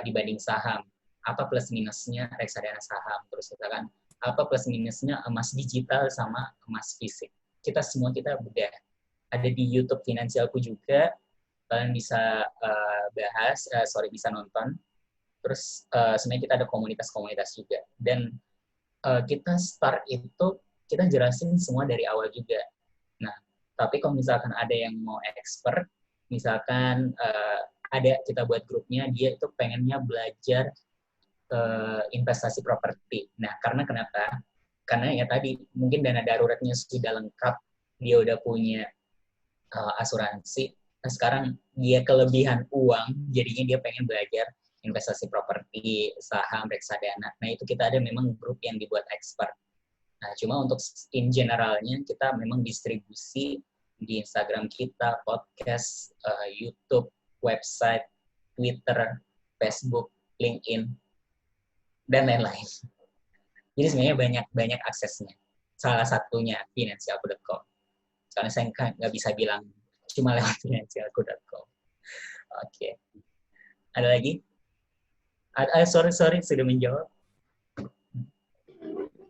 dibanding saham, apa plus minusnya reksadana saham, terus misalkan apa plus minusnya emas digital sama emas fisik. kita udah ada di YouTube Finansialku juga. Kalian bisa bisa nonton. Terus sebenarnya kita ada komunitas-komunitas juga. Dan kita start itu, kita jelasin semua dari awal juga. Nah, tapi kalau misalkan ada yang mau expert, misalkan kita buat grupnya, dia itu pengennya belajar investasi properti. Nah, kenapa? Karena ya tadi, mungkin dana daruratnya sudah lengkap, dia udah punya asuransi, nah sekarang dia kelebihan uang, jadinya dia pengen belajar investasi properti, saham, reksadana. Nah, itu kita ada memang grup yang dibuat expert. Nah, cuma untuk in generalnya, kita memang distribusi di Instagram kita, podcast, YouTube, website, Twitter, Facebook, LinkedIn, dan lain-lain. Jadi sebenarnya banyak aksesnya. Salah satunya finansialku.com. Soalnya saya nggak bisa bilang cuma lewat finansialku.com. Oke. Ada lagi? Sorry, sudah menjawab.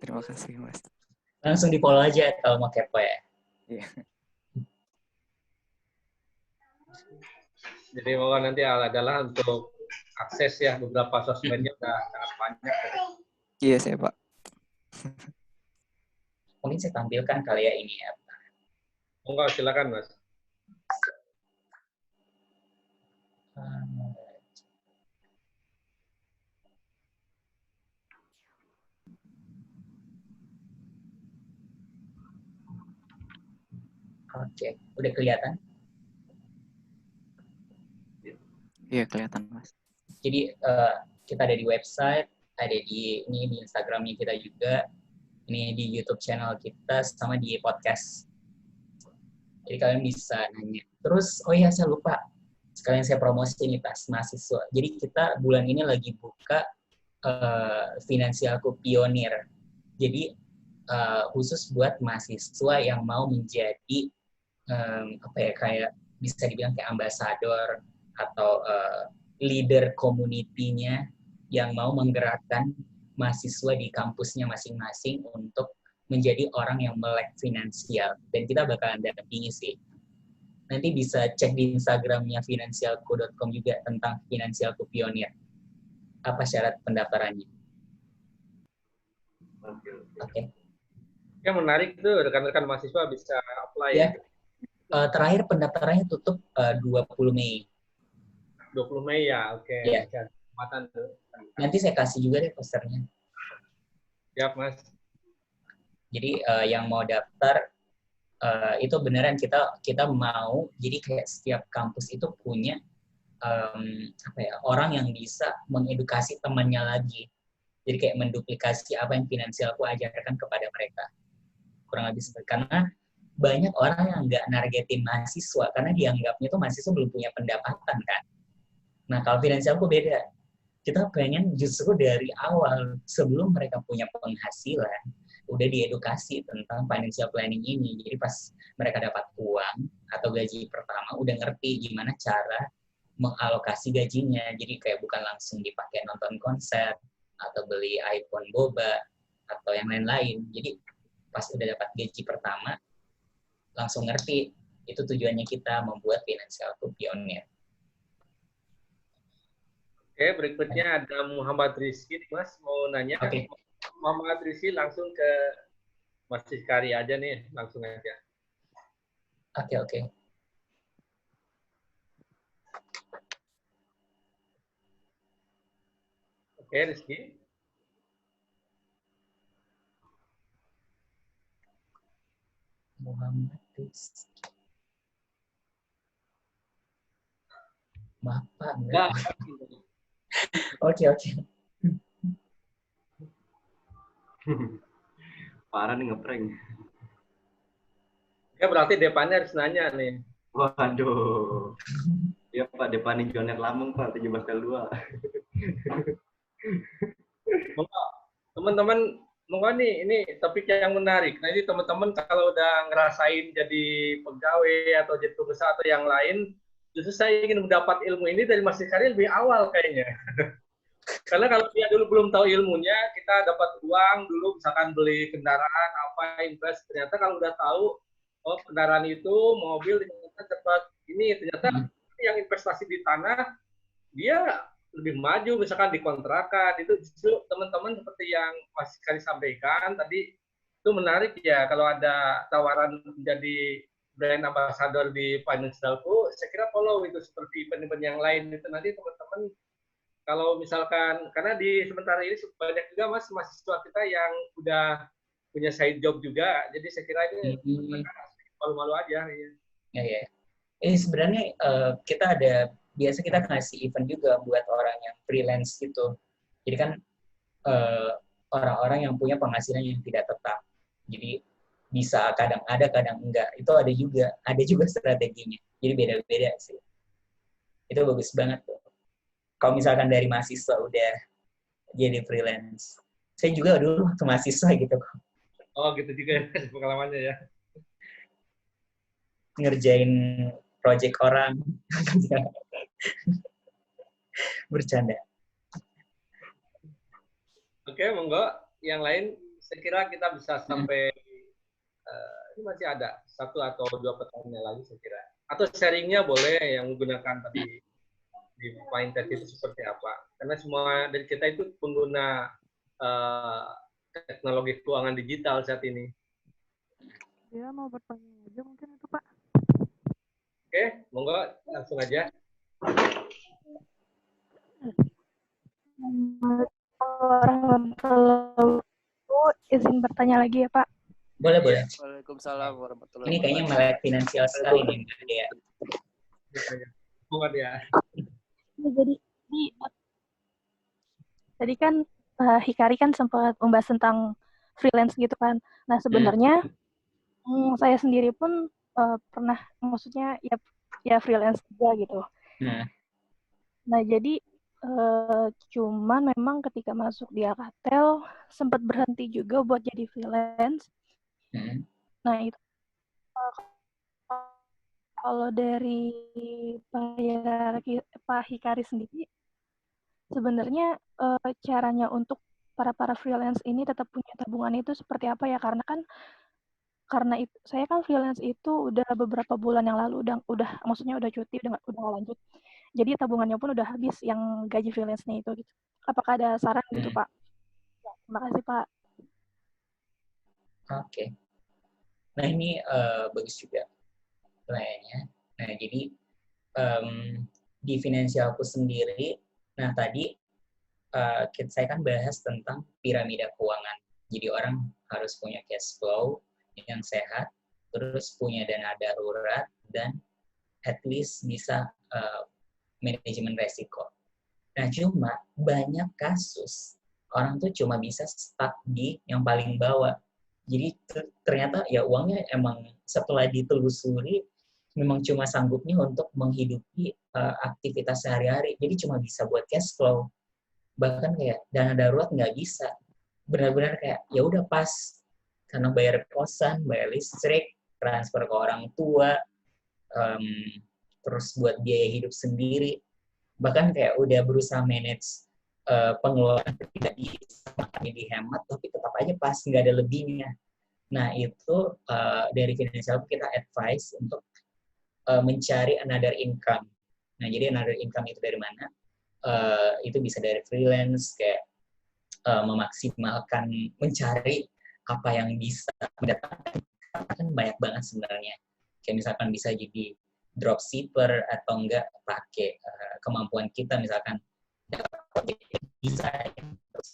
Terima kasih, Mas. Langsung di-follow aja kalau mau kepo ya. Iya. Jadi mohon nanti adalah untuk akses ya, beberapa sosmednya udah sangat banyak. Iya, saya Pak. Mungkin saya tampilkan kali ya ini ya. Enggak, silakan Mas. Oke, udah kelihatan? Iya, kelihatan, Mas. Jadi kita ada di website, ada di Instagramnya kita juga, ini di YouTube channel kita, sama di podcast. Jadi kalian bisa nanya. Terus, oh iya saya lupa, sekalian saya promosi nih pas mahasiswa. Jadi kita bulan ini lagi buka Finansialku Pionir. Jadi khusus buat mahasiswa yang mau menjadi kayak bisa dibilang kayak ambasador atau leader community-nya yang mau menggerakkan mahasiswa di kampusnya masing-masing untuk menjadi orang yang melek finansial. Dan kita bakalan dampingi sih. Nanti bisa cek di Instagramnya finansialku.com juga tentang Finansialku Pionir. Apa syarat pendaftarannya? Oke. Ya menarik tuh, rekan-rekan mahasiswa bisa apply. Ya. Terakhir pendaftarannya tutup 20 Mei. 20 Mei ya, oke. Ya. Kesempatan tuh. Nanti saya kasih juga deh posternya. Siap, Mas. Jadi yang mau daftar itu beneran kita mau, jadi kayak setiap kampus itu punya orang yang bisa mengedukasi temannya lagi. Jadi kayak menduplikasi apa yang Finansialku ajarkan kepada mereka. Kurang lebih seperti, karena banyak orang yang nggak nargetin mahasiswa karena dianggapnya tuh mahasiswa belum punya pendapatan kan. Nah, kalau Finansialku beda. Kita pengen justru dari awal sebelum mereka punya penghasilan udah diedukasi tentang financial planning ini. Jadi pas mereka dapat uang atau gaji pertama udah ngerti gimana cara mengalokasi gajinya. Jadi kayak bukan langsung dipakai nonton konser atau beli iPhone boba atau yang lain-lain. Jadi pas udah dapat gaji pertama langsung ngerti. Itu tujuannya kita membuat Finansialku Pionir. Oke, berikutnya ada Muhammad Rizky, Mas mau nanya. Oke. Muhammad Rizky langsung ke Mas Rizkari aja nih, langsung aja. Oke. Oke, Rizky. Muhammad Rizky. Maaf Pak. Enggak. Oke. Parah nih ngeprank. Ya berarti depannya harus nanya nih. Waduh. Ya Pak, depan Jonet Lampung Pak, 17/2. Teman-teman, monggo nih, ini topik yang menarik. Nah, ini teman-teman kalau udah ngerasain jadi pegawai atau jadi pengusaha atau yang lain, justru saya ingin mendapat ilmu ini dari Mas Rizkari lebih awal kayaknya. Karena kalau dia dulu belum tahu ilmunya, kita dapat uang dulu misalkan beli kendaraan, invest. Ternyata kalau udah tahu oh kendaraan itu mobil ternyata cepat ini, ternyata yang investasi di tanah dia lebih maju, misalkan di kontrakan. Itu justru teman-teman seperti yang Mas Kari sampaikan tadi, itu menarik ya kalau ada tawaran menjadi brand ambassador di Financialku, saya kira follow itu seperti event-event yang lain itu. Nanti teman-teman kalau misalkan, karena di sementara ini banyak juga Mas mahasiswa kita yang udah punya side job juga, jadi saya kira ini malu-malu aja. Ya, ya. Ini sebenarnya kita biasa kita ngasih event juga buat orang yang freelance gitu. Jadi kan orang-orang yang punya penghasilan yang tidak tetap. Jadi bisa kadang ada, kadang enggak. Itu ada juga strateginya. Jadi beda-beda sih. Itu bagus banget tuh. Kalau misalkan dari mahasiswa udah jadi freelance. Saya juga dulu waktu mahasiswa gitu. Oh gitu juga ya pengalamannya ya. Ngerjain project orang. Bercanda. Oke, monggo. Yang lain, saya kira kita bisa sampai ini masih ada 1 atau 2 pertanyaan lagi saya kira. Atau sharingnya boleh yang menggunakan tadi di Mindtest itu seperti apa. Karena semua dari kita itu pengguna teknologi keuangan digital saat ini. Ya, mau bertanya aja mungkin itu, Pak. Oke, monggo langsung aja. Izin bertanya lagi ya, Pak. Boleh, boleh. Waalaikumsalam warahmatullahi Ini kayaknya melek finansial sekali nih, ya. Monggo ya. Jadi tadi kan Hikari kan sempat membahas tentang freelance gitu kan. Nah, sebenarnya saya sendiri pun pernah, maksudnya ya freelance juga gitu. Nah, jadi cuman memang ketika masuk di Alcatel sempat berhenti juga buat jadi freelance. Nah, itu kalau dari Pak Hikari sendiri, sebenarnya caranya untuk para freelance ini tetap punya tabungan itu seperti apa ya? Karena itu saya kan freelance itu udah beberapa bulan yang lalu udah maksudnya udah cuti, udah nggak lanjut. Jadi tabungannya pun udah habis yang gaji freelance-nya itu gitu. Apakah ada saran gitu, Pak? Ya, terima kasih, Pak. Oke. Nah, ini bagus juga pertanyaannya. Nah, jadi di finansialku sendiri, nah tadi saya kan bahas tentang piramida keuangan. Jadi orang harus punya cash flow yang sehat, terus punya dana darurat, dan at least bisa manajemen resiko. Nah, cuma banyak kasus orang tuh cuma bisa stuck di yang paling bawah. Jadi ternyata ya uangnya emang setelah ditelusuri memang cuma sanggupnya untuk menghidupi aktivitas sehari-hari. Jadi cuma bisa buat cash flow. Bahkan kayak dana darurat nggak bisa. Benar-benar kayak ya udah pas karena bayar kosan, bayar listrik, transfer ke orang tua, terus buat biaya hidup sendiri. Bahkan kayak udah berusaha manage pengeluaran tidak dihemat, tapi tetap aja pas nggak ada lebihnya. Nah, itu dari finansial kita advice untuk mencari another income. Nah, jadi another income itu dari mana? Itu bisa dari freelance, kayak memaksimalkan, mencari apa yang bisa mendatangkan, kan banyak banget sebenarnya. Kayak misalkan bisa jadi dropshipper atau enggak pakai kemampuan kita, misalkan desain, terus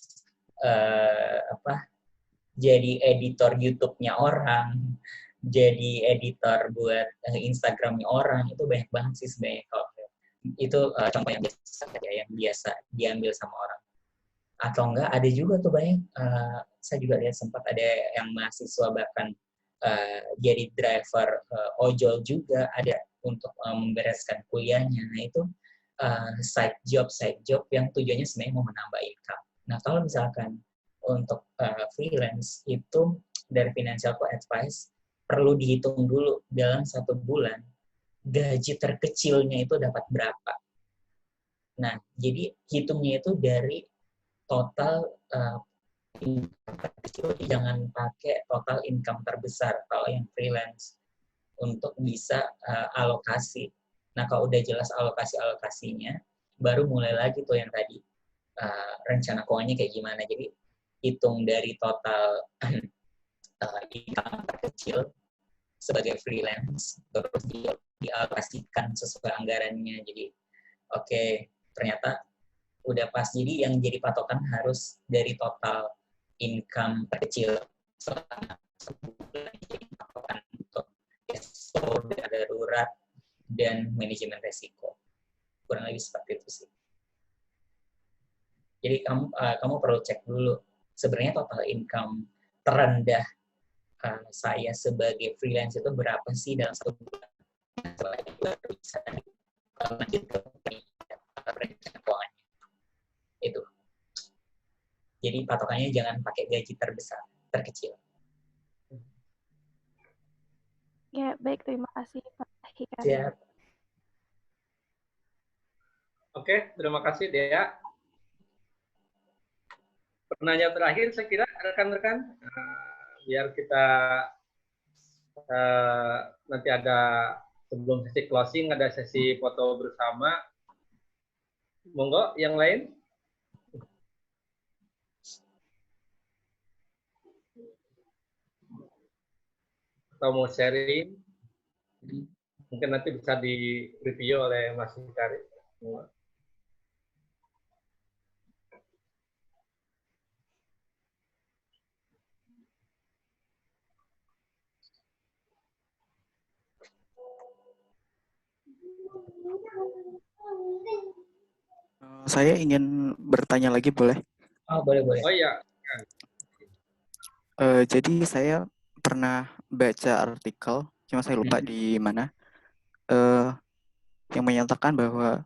jadi editor YouTube-nya orang, jadi editor buat Instagram-nya orang, itu banyak banget sih sebenarnya. Kalau itu contoh yang biasa diambil sama orang. Atau enggak ada juga tuh banyak, saya juga lihat sempat ada yang mahasiswa bahkan jadi driver ojol juga ada untuk membereskan kuliahnya. Nah, itu side job yang tujuannya sebenarnya mau menambah income. Nah, kalau misalkan untuk freelance itu dari financial advice perlu dihitung dulu dalam 1 bulan gaji terkecilnya itu dapat berapa. Nah, jadi hitungnya itu dari total income terkecil, jangan pakai total income terbesar kalau yang freelance. untuk bisa alokasi. Nah, kalau udah jelas alokasinya, baru mulai lagi tuh yang tadi rencana keuangannya kayak gimana. Jadi hitung dari total income terkecil sebagai freelance, terus dialokasikan sesuai anggarannya. Jadi oke, ternyata udah pas. Jadi yang jadi patokan harus dari total income terkecil selama sebulan, jadi patokan untuk cash flow darurat dan manajemen resiko. Kurang lebih seperti itu sih. Jadi kamu perlu cek dulu sebenarnya total income terendah saya sebagai freelance itu berapa sih dalam satu bulan. Setelah itu baru bisa lanjut ke perencanaan keuangan. Itu. Jadi patokannya jangan pakai gaji terbesar, terkecil. Ya, baik. Terima kasih, Pak Hikari. Siap. Oke, terima kasih, Dea. Pertanyaan terakhir, saya kira rekan-rekan, biar kita nanti ada sebelum sesi closing, ada sesi foto bersama. Monggo, yang lain? Atau mau sharing? Mungkin nanti bisa di-review oleh Mas Hikari. Saya ingin bertanya lagi, boleh? Oh, boleh. Oh iya. Jadi saya pernah baca artikel, cuma saya lupa di mana, yang menyatakan bahwa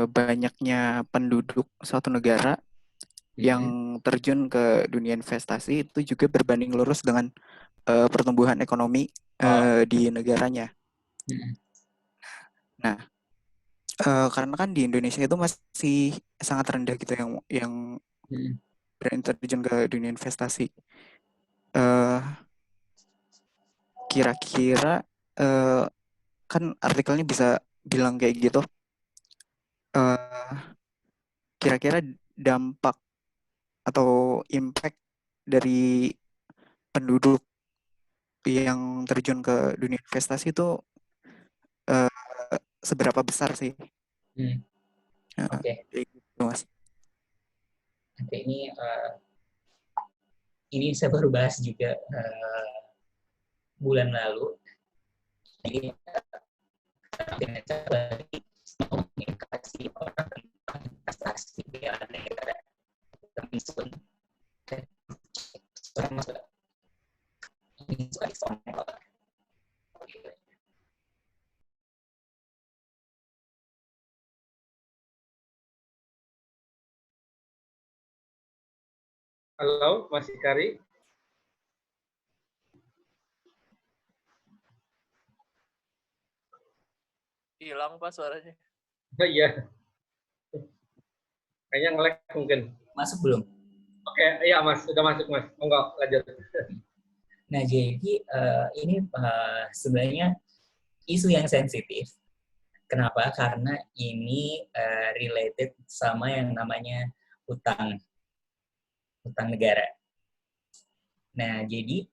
banyaknya penduduk suatu negara yang terjun ke dunia investasi itu juga berbanding lurus dengan pertumbuhan ekonomi di negaranya. Nah, karena kan di Indonesia itu masih sangat rendah gitu yang berani terjun ke dunia investasi. Kira-kira kan artikelnya bisa bilang kayak gitu. Kira-kira dampak atau impact dari penduduk yang terjun ke dunia investasi itu seberapa besar sih? Oke. Gitu, Mas. Oke, ini saya baru bahas juga bulan lalu. Jadi dengan cara mengedukasi orang tentang investasi di negara termiskin. Halo, Mas Hikari. Hilang, Pak, suaranya. Oh iya. Kayaknya nge-lag mungkin. Masuk belum? Oke, iya Mas, sudah masuk Mas. Enggak, lanjut. Nah, jadi ini sebenarnya isu yang sensitif. Kenapa? Karena ini related sama yang namanya utang negara. Nah, jadi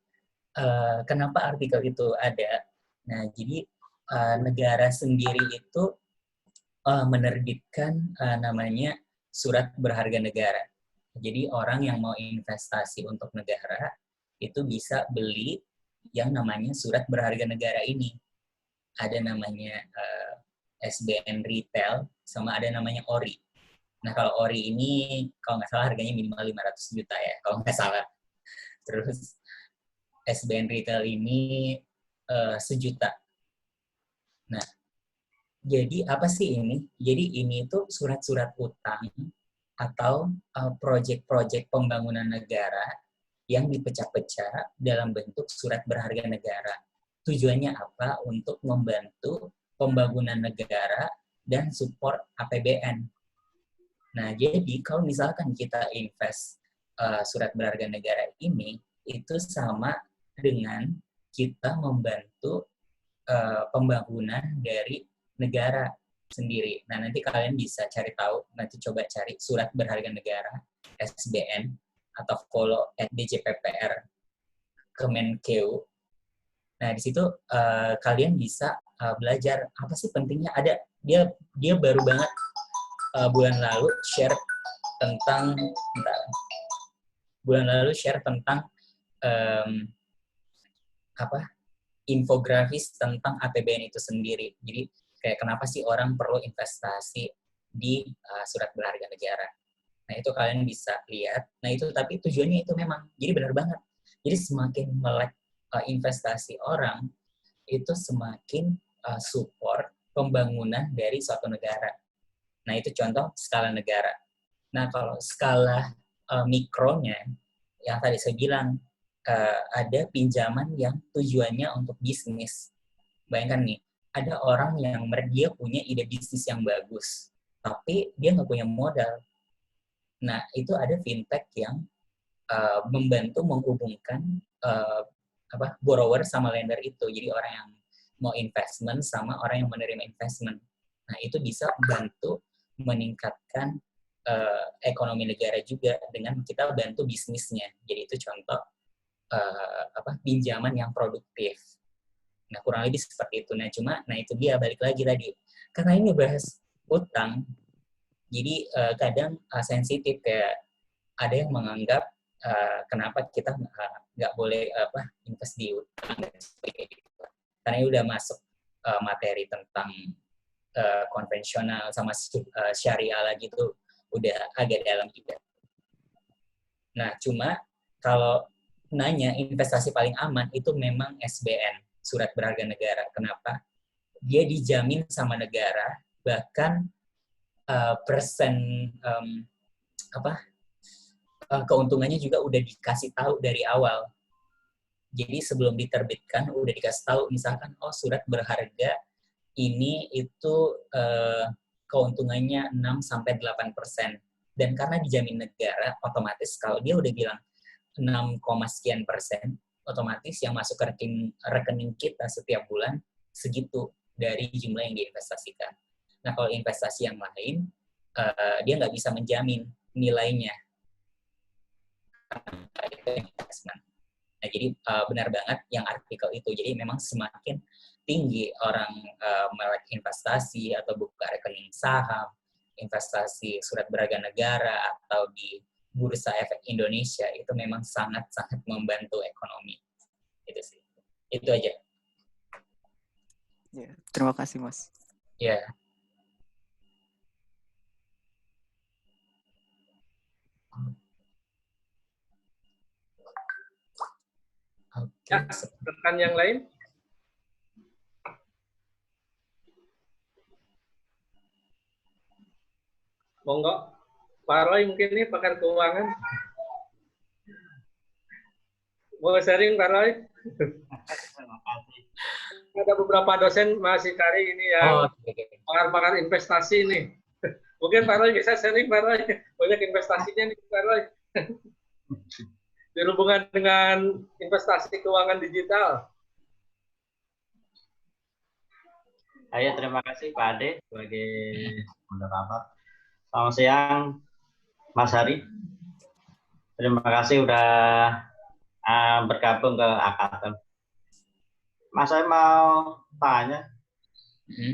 kenapa artikel itu ada? Nah, jadi negara sendiri itu menerbitkan namanya surat berharga negara. Jadi orang yang mau investasi untuk negara itu bisa beli yang namanya surat berharga negara ini. Ada namanya SBN Retail, sama ada namanya ORI. Nah, kalau ORI ini, kalau nggak salah harganya minimal 500 juta ya, kalau nggak salah. Terus SBN Retail ini 1 juta. Nah, jadi apa sih ini? Jadi ini itu surat-surat utang atau proyek-proyek pembangunan negara yang dipecah-pecah dalam bentuk surat berharga negara. Tujuannya apa? Untuk membantu pembangunan negara dan support APBN. Nah, jadi kalau misalkan kita invest surat berharga negara ini, itu sama dengan kita membantu pembangunan dari negara sendiri. Nah, nanti kalian bisa cari tahu, nanti coba cari surat berharga negara, SBN, atau follow @djppr Kemenkeu. Nah, di situ kalian bisa belajar apa sih pentingnya. Ada dia baru banget bulan lalu share tentang infografis tentang APBN itu sendiri. Jadi kayak kenapa sih orang perlu investasi di surat berharga negara. Nah, itu kalian bisa lihat. Nah, itu tapi tujuannya itu memang jadi benar banget. Jadi semakin melek investasi orang itu semakin support pembangunan dari suatu negara. Nah, itu contoh skala negara. Nah, kalau skala mikronya yang tadi saya bilang ada pinjaman yang tujuannya untuk bisnis. Bayangkan nih, ada orang yang dia punya ide bisnis yang bagus, tapi dia nggak punya modal. Nah, itu ada fintech yang membantu menghubungkan borrower sama lender itu. Jadi orang yang mau investment sama orang yang menerima investment. Nah, itu bisa membantu meningkatkan ekonomi negara juga dengan kita bantu bisnisnya. Jadi itu contoh pinjaman yang produktif. Nah, kurang lebih seperti itu. Nah itu dia balik lagi tadi. Karena ini bahas utang, jadi kadang sensitif, kayak ada yang menganggap kenapa kita nggak boleh invest di utang dan sebagainya. Karena ini udah masuk materi tentang konvensional sama syariah lagi tuh udah agak dalam juga. Nah, cuma kalau nanya investasi paling aman itu memang SBN, surat berharga negara. Kenapa? Dia dijamin sama negara, bahkan keuntungannya juga udah dikasih tahu dari awal. Jadi sebelum diterbitkan udah dikasih tahu, misalkan surat berharga ini itu keuntungannya 6-8%. Dan karena dijamin negara, otomatis kalau dia udah bilang 6, sekian persen, otomatis yang masuk ke rekening kita setiap bulan segitu dari jumlah yang diinvestasikan. Nah, kalau investasi yang lain, dia nggak bisa menjamin nilainya. Nah, jadi benar banget yang artikel itu. Jadi memang semakin tinggi orang melek investasi atau buka rekening saham, investasi surat berharga negara, atau di Bursa Efek Indonesia, itu memang sangat-sangat membantu ekonomi. Itu sih. Itu aja. Ya, terima kasih, Mas. Ya. Ya, rekan yang lain? Monggo. Pak Roy mungkin ini pakar keuangan. Mau sharing Pak Roy? Ada beberapa dosen masih cari ini ya, pakar-pakar investasi nih. Mungkin Pak Roy bisa sharing, Pak Roy. Banyak investasinya nih Pak Roy. Berhubungan dengan investasi keuangan digital. Ayo, terima kasih Pak Ade sebagai moderator. Selamat siang, Mas Hari. Terima kasih udah bergabung ke Akatem. Mas, saya mau tanya,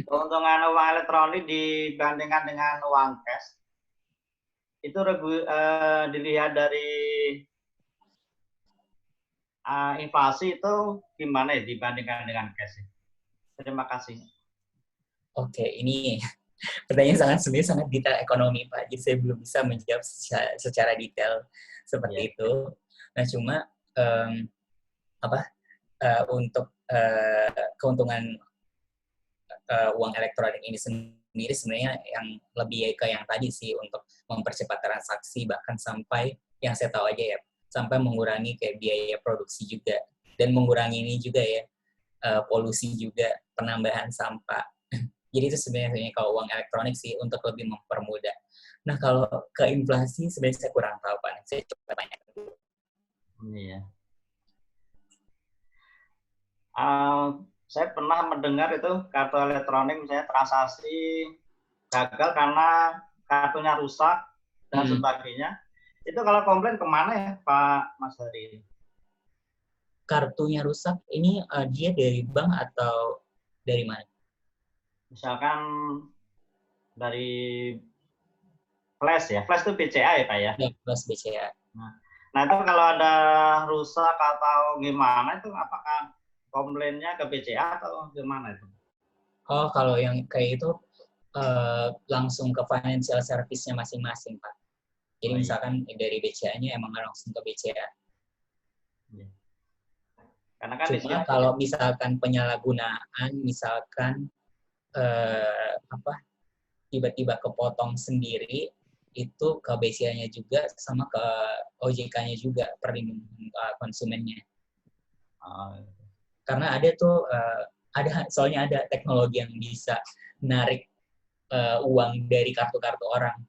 keuntungan uang elektronik dibandingkan dengan uang cash, itu dilihat dari inflasi itu gimana ya dibandingkan dengan cash? Terima kasih. Oke, ini pertanyaan sebenarnya sangat detail ekonomi, Pak. Jadi saya belum bisa menjawab secara detail seperti itu. Nah, cuma untuk keuntungan uang elektronik ini sendiri sebenarnya yang lebih ke yang tadi sih, untuk mempercepat transaksi, bahkan sampai yang saya tahu aja ya, sampai mengurangi kayak biaya produksi juga, dan mengurangi ini juga ya, polusi juga, penambahan sampah. Jadi itu sebenarnya kalau uang elektronik sih untuk lebih mempermudah. Nah, kalau ke inflasi sebenarnya saya kurang tahu, Pak. Saya coba tanya dulu. Iya. saya pernah mendengar itu kartu elektronik misalnya transaksi gagal karena kartunya rusak dan sebagainya. Itu kalau komplain kemana ya Pak Mas Hari? Kartunya rusak, ini dia dari bank atau dari mana? Misalkan dari Flash ya, Flash itu BCA ya Pak ya? Ya, Flash BCA. Nah itu kalau ada rusak atau gimana itu apakah komplainnya ke BCA atau gimana itu? Oh, kalau yang kayak itu langsung ke financial service-nya masing-masing, Pak. Jadi misalkan dari BCA-nya emang langsung ke BCA. Karena kan Cuma kalau misalkan penyalahgunaan, misalkan tiba-tiba kepotong sendiri, itu ke BCA-nya juga sama ke OJK-nya juga perlindungan konsumennya. Karena ada tuh soalnya ada teknologi yang bisa narik uang dari kartu-kartu orang.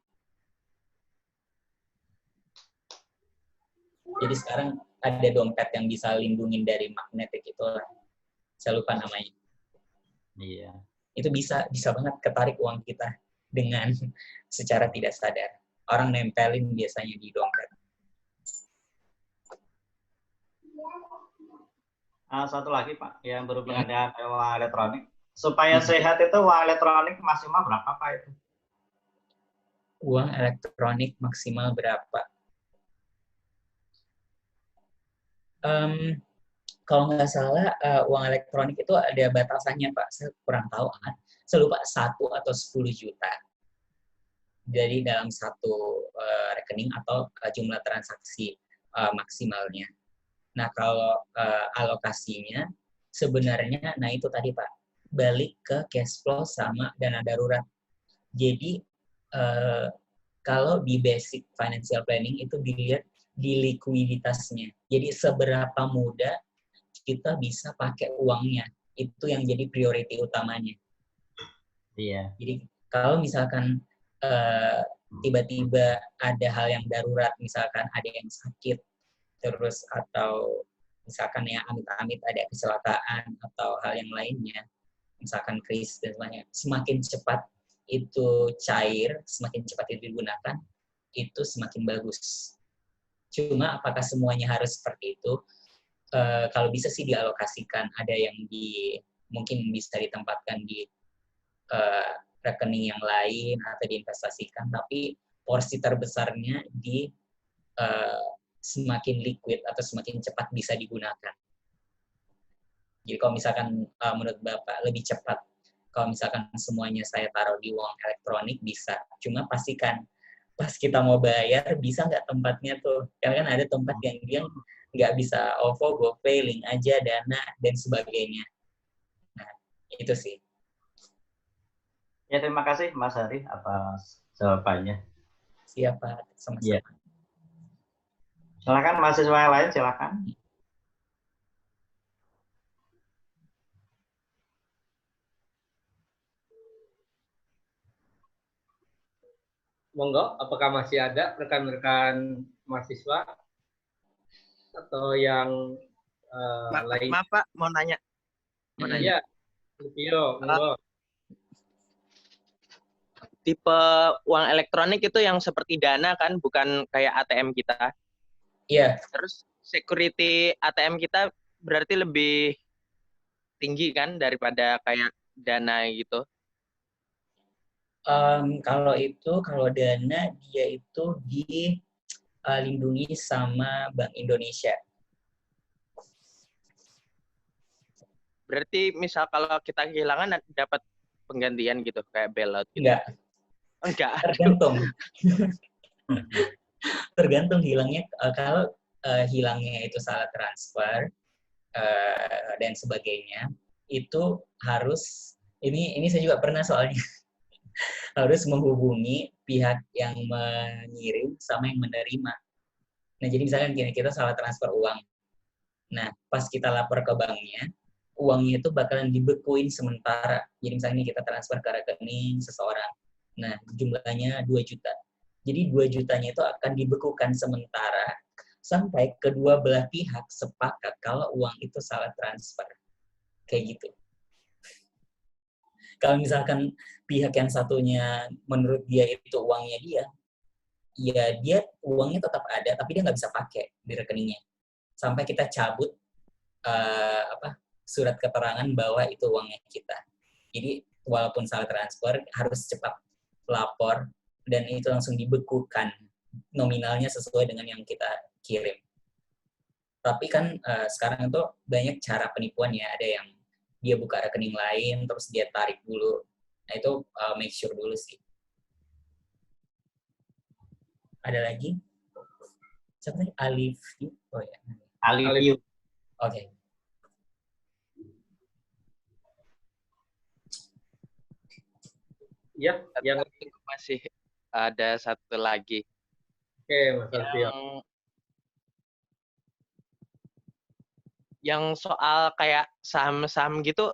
Jadi sekarang ada dompet yang bisa lindungin dari magnetik itu lah. Saya lupa namanya. Iya. Itu bisa banget ketarik uang kita dengan secara tidak sadar. Orang nempelin biasanya di dompet. Satu lagi Pak, yang berhubungan dengan uang elektronik. Supaya sehat itu uang elektronik maksimal berapa Pak itu? Uang elektronik maksimal berapa? Kalau nggak salah, uang elektronik itu ada batasannya, Pak. Saya kurang tahu. Saya lupa 1 atau 10 juta. Jadi dalam satu rekening atau jumlah transaksi maksimalnya. Nah, kalau alokasinya, sebenarnya, nah itu tadi, Pak, balik ke cash flow sama dana darurat. Jadi, kalau di basic financial planning itu dilihat di likuiditasnya. Jadi seberapa mudah kita bisa pakai uangnya. Itu yang jadi priority utamanya. Iya. Jadi kalau misalkan tiba-tiba ada hal yang darurat, misalkan ada yang sakit, terus atau misalkan ya amit-amit ada kecelakaan atau hal yang lainnya, misalkan krisis dan sebagainya, semakin cepat itu cair, semakin cepat itu digunakan, itu semakin bagus. Cuma apakah semuanya harus seperti itu? Kalau bisa sih dialokasikan, ada yang mungkin bisa ditempatkan di rekening yang lain atau diinvestasikan, tapi porsi terbesarnya di semakin liquid atau semakin cepat bisa digunakan. Jadi kalau misalkan menurut Bapak lebih cepat, kalau misalkan semuanya saya taruh di uang elektronik bisa, cuma pastikan pas kita mau bayar bisa nggak tempatnya tuh, karena kan ada tempat yang dia nggak bisa OVO, GoPay, link aja, Dana, dan sebagainya. Nah, itu sih. Ya, terima kasih Mas Hari atas jawabannya. Siap, Pak. Sama-sama. Ya. Silakan mahasiswa yang lain, silakan. Monggo, apakah masih ada rekan-rekan mahasiswa atau yang lain? Maaf Pak, mau nanya. Iya, Lupio, monggo. Tipe uang elektronik itu yang seperti Dana kan, bukan kayak ATM kita. Iya. Terus security ATM kita berarti lebih tinggi kan daripada kayak Dana gitu. Kalau Dana dia itu dilindungi sama Bank Indonesia. Berarti misal kalau kita kehilangan dapat penggantian gitu kayak bailout gitu. Enggak. Tergantung hilangnya. Kalau hilangnya itu salah transfer dan sebagainya, itu harus ini saya juga pernah soalnya harus menghubungi pihak yang mengirim sama yang menerima. Nah, jadi misalkan kita salah transfer uang. Nah, pas kita lapor ke banknya, uangnya itu bakalan dibekuin sementara. Jadi misalnya kita transfer ke rekening seseorang. Nah, jumlahnya 2 juta. Jadi 2 jutanya itu akan dibekukan sementara sampai kedua belah pihak sepakat kalau uang itu salah transfer. Kayak gitu. Kalau misalkan pihak yang satunya menurut dia itu uangnya dia, ya dia uangnya tetap ada, tapi dia nggak bisa pakai di rekeningnya. Sampai kita cabut surat keterangan bahwa itu uangnya kita. Jadi walaupun salah transfer, harus cepat lapor, dan itu langsung dibekukan nominalnya sesuai dengan yang kita kirim. Tapi kan sekarang itu banyak cara penipuan ya, ada yang dia buka rekening lain, terus dia tarik dulu. Nah itu make sure dulu sih. Ada lagi? Siapa tadi? Alif? Oh ya. Alif. Oke. Ya, yang masih ada satu lagi. Oke, Mas Alfio. Yang soal kayak saham-saham gitu,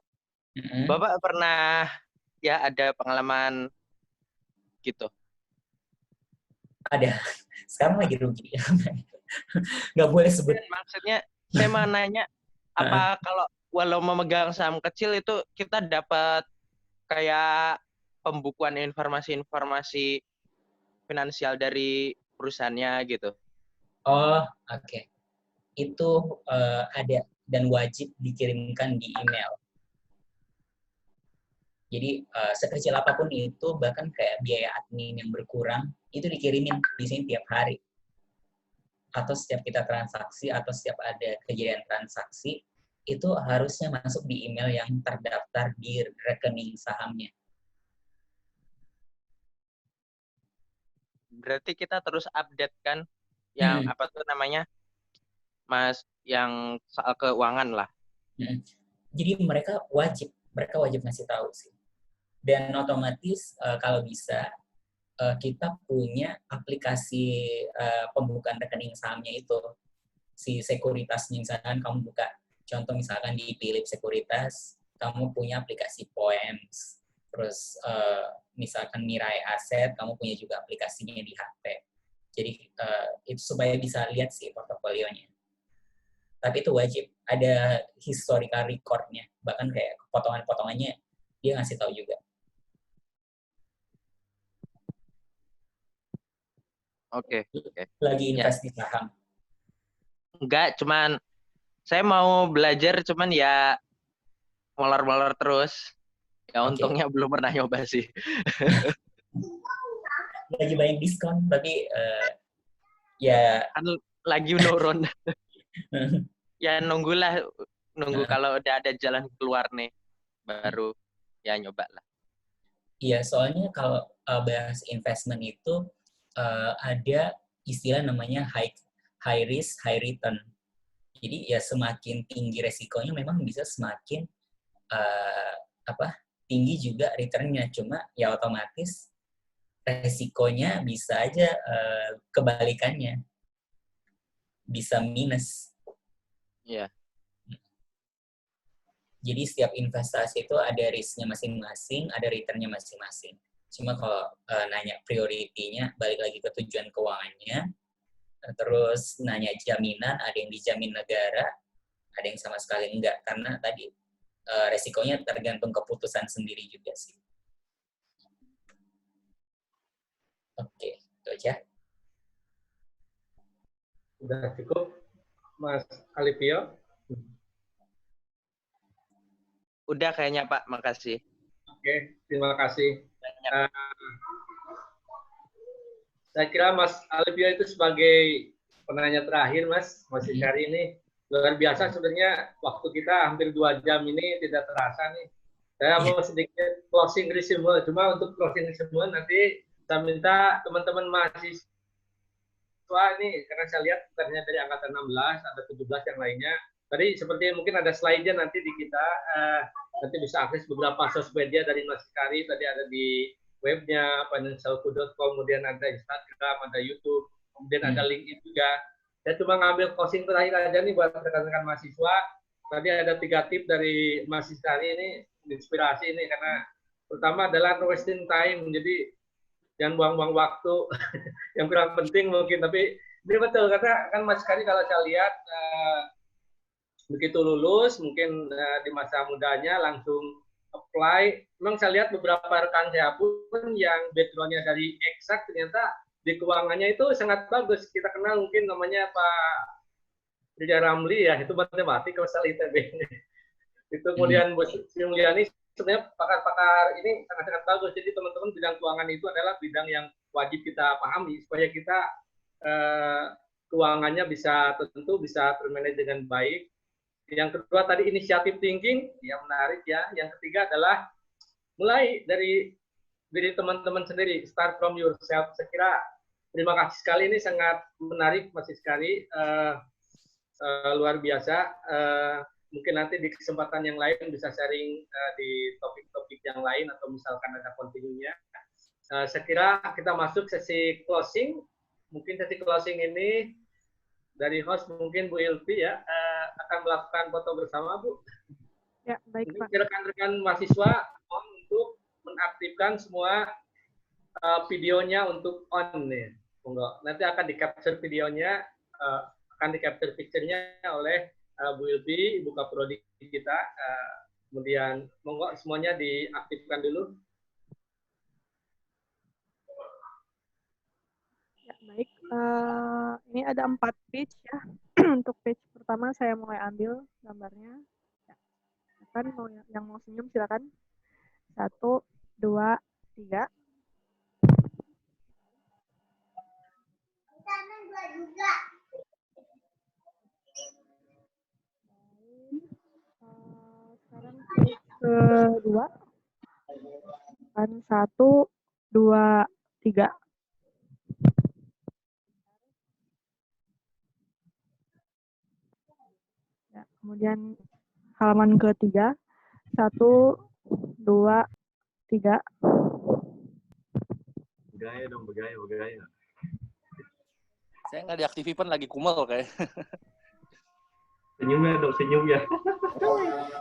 Bapak pernah ya ada pengalaman gitu? Ada. Sekarang lagi rugi. Nggak boleh sebut. Maksudnya, saya mau nanya, apa kalau walau memegang saham kecil itu kita dapat kayak pembukuan informasi-informasi finansial dari perusahaannya gitu? Oh, oke. Itu ada dan wajib dikirimkan di email. Jadi sekecil apapun itu, bahkan kayak biaya admin yang berkurang, itu dikirimin di sini tiap hari. Atau setiap kita transaksi, atau setiap ada kejadian transaksi, itu harusnya masuk di email yang terdaftar di rekening sahamnya. Berarti kita terus update kan yang apa tuh namanya, Mas, yang soal keuangan lah. Jadi mereka wajib ngasih tahu sih. Dan otomatis kalau bisa kita punya aplikasi pembukaan rekening sahamnya itu, si sekuritasnya. Misalkan kamu buka, contoh misalkan di Philip Sekuritas, kamu punya aplikasi Poems. Terus misalkan Mirai Aset, kamu punya juga aplikasinya di HP. Jadi itu supaya bisa lihat sih portofolionya. Tapi itu wajib, ada historical record-nya. Bahkan kayak potongan-potongannya dia ngasih tahu juga. Oke. Lagi invest di saham? Enggak, cuman saya mau belajar, cuman ya molor-molor terus. Ya untungnya belum pernah nyoba sih. Lagi banyak diskon, tapi ya kan lagi menurun. Ya nunggu kalau udah ada jalan keluar nih, baru ya nyoba lah. Iya, soalnya kalau bahas investment itu ada istilah namanya high risk, high return. Jadi ya semakin tinggi resikonya memang bisa semakin tinggi juga return-nya. Cuma ya otomatis resikonya bisa aja kebalikannya. Bisa minus. Iya. Jadi setiap investasi itu ada risk-nya masing-masing, ada return-nya masing-masing. Cuma kalau nanya prioritinya, balik lagi ke tujuan keuangannya, terus nanya jaminan, ada yang dijamin negara, ada yang sama sekali enggak. Karena tadi resikonya tergantung keputusan sendiri juga sih. Oke, itu aja. Udah cukup, Mas Alifio? Udah kayaknya Pak, makasih. Oke, terima kasih. Saya kira Mas Alifio itu sebagai penanya terakhir, Mas Hikari ini luar biasa sebenarnya. Waktu kita hampir 2 jam ini tidak terasa nih. Saya mau sedikit closing resume, cuma untuk closing resume nanti saya minta teman-teman mahasiswa ini, karena saya lihat bukannya dari angkatan 16, ada 17 yang lainnya. Tadi seperti mungkin ada slide-nya nanti di kita, nanti bisa akses beberapa sosial media dari Mas Hikari, tadi ada di webnya financialku.com, kemudian ada Instagram, ada YouTube, kemudian ada LinkedIn juga. Saya cuma ngambil closing terakhir aja nih buat rekan-rekan mahasiswa. Tadi ada 3 tips dari Mas Hikari ini, inspirasi ini, karena pertama adalah no wasting time, jadi jangan buang-buang waktu yang kurang penting mungkin, tapi ini betul, karena kan Mas Hikari kalau saya lihat begitu lulus, mungkin di masa mudanya langsung apply. Memang saya lihat beberapa rekan saya pun yang background-nya dari eksak ternyata di keuangannya itu sangat bagus. Kita kenal mungkin namanya Pak Rijal Ramli ya, itu matematik kalau salah ITB. Itu kemudian Bu Sri Mulyani sebenarnya pakar-pakar ini sangat-sangat bagus. Jadi teman-teman bidang keuangan itu adalah bidang yang wajib kita pahami supaya kita keuangannya bisa termanage dengan baik. Yang kedua tadi initiative thinking, yang menarik ya. Yang ketiga adalah mulai dari diri teman-teman sendiri, start from yourself. Saya kira terima kasih sekali, ini sangat menarik Mas Iskari, luar biasa. Mungkin nanti di kesempatan yang lain bisa sharing di topik-topik yang lain atau misalkan ada continue-nya. Saya kira kita masuk sesi closing. Mungkin sesi closing ini dari host mungkin Bu Ilvi ya akan melakukan foto bersama Bu. Ya, baik Pak. Rekan-rekan mahasiswa untuk menaktifkan semua videonya untuk on nih. Nanti akan di-capture videonya, akan di-capture picture-nya oleh Bu Ilvi, Ibu Kaprodi kita. Kemudian monggo semuanya diaktifkan dulu. Ya, baik. Ini ada 4 page ya. Untuk page pertama saya mulai ambil gambarnya. Ya. Silakan yang mau senyum silakan. 1, 2, 3. Sekarang page kedua. 1, 2, 3. Ya, kemudian halaman ketiga. 1, 2, 3. Bergaya dong, bergaya. Saya nggak diaktifin lagi kumel kayak. Senyumnya dong, senyumnya.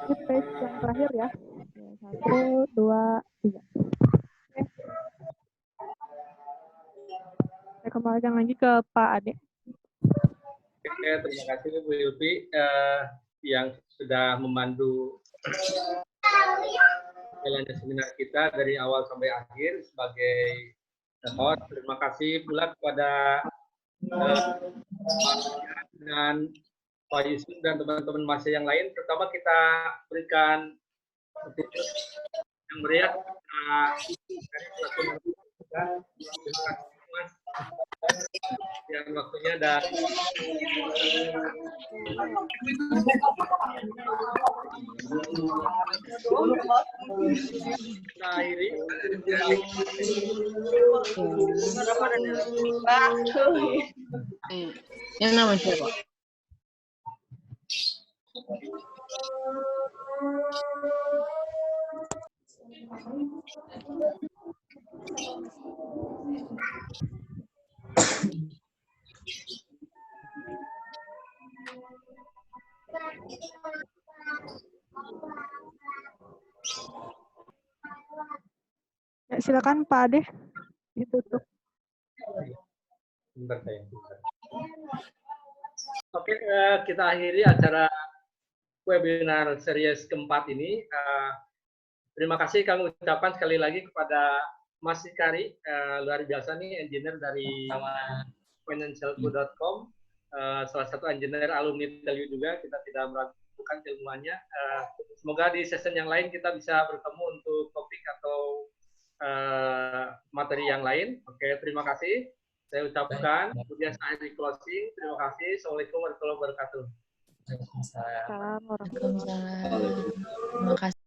Ini page yang terakhir ya. 1, 2, 3. Oke. Saya kembalikan lagi ke Pak Ade. Oke, terima kasih Bu Ilvi yang sudah memandu jalannya seminar kita dari awal sampai akhir sebagai host. Terima kasih pula kepada dan Pak Yusuf dan teman-teman mahasiswa yang lain. Pertama kita berikan yang meriah. Terima kasih Mas. Yang waktunya dan kita akhiri. Yang nama siapa? Ya, silakan Pak Ade ditutup. Oke, kita akhiri acara webinar series keempat ini. Terima kasih kami ucapkan sekali lagi kepada Mas Iskari, luar biasa nih, engineer dari financialku.com, salah satu engineer alumni Telyu juga, kita tidak meragukan ilmuannya. Semoga di session yang lain kita bisa bertemu untuk topik atau materi yang lain. Oke, terima kasih. Saya ucapkan, kemudian saya di closing. Terima kasih. Assalamualaikum warahmatullahi wabarakatuh. Waalaikumsalam. Assalamualaikum warahmatullahi wabarakatuh. Terima kasih.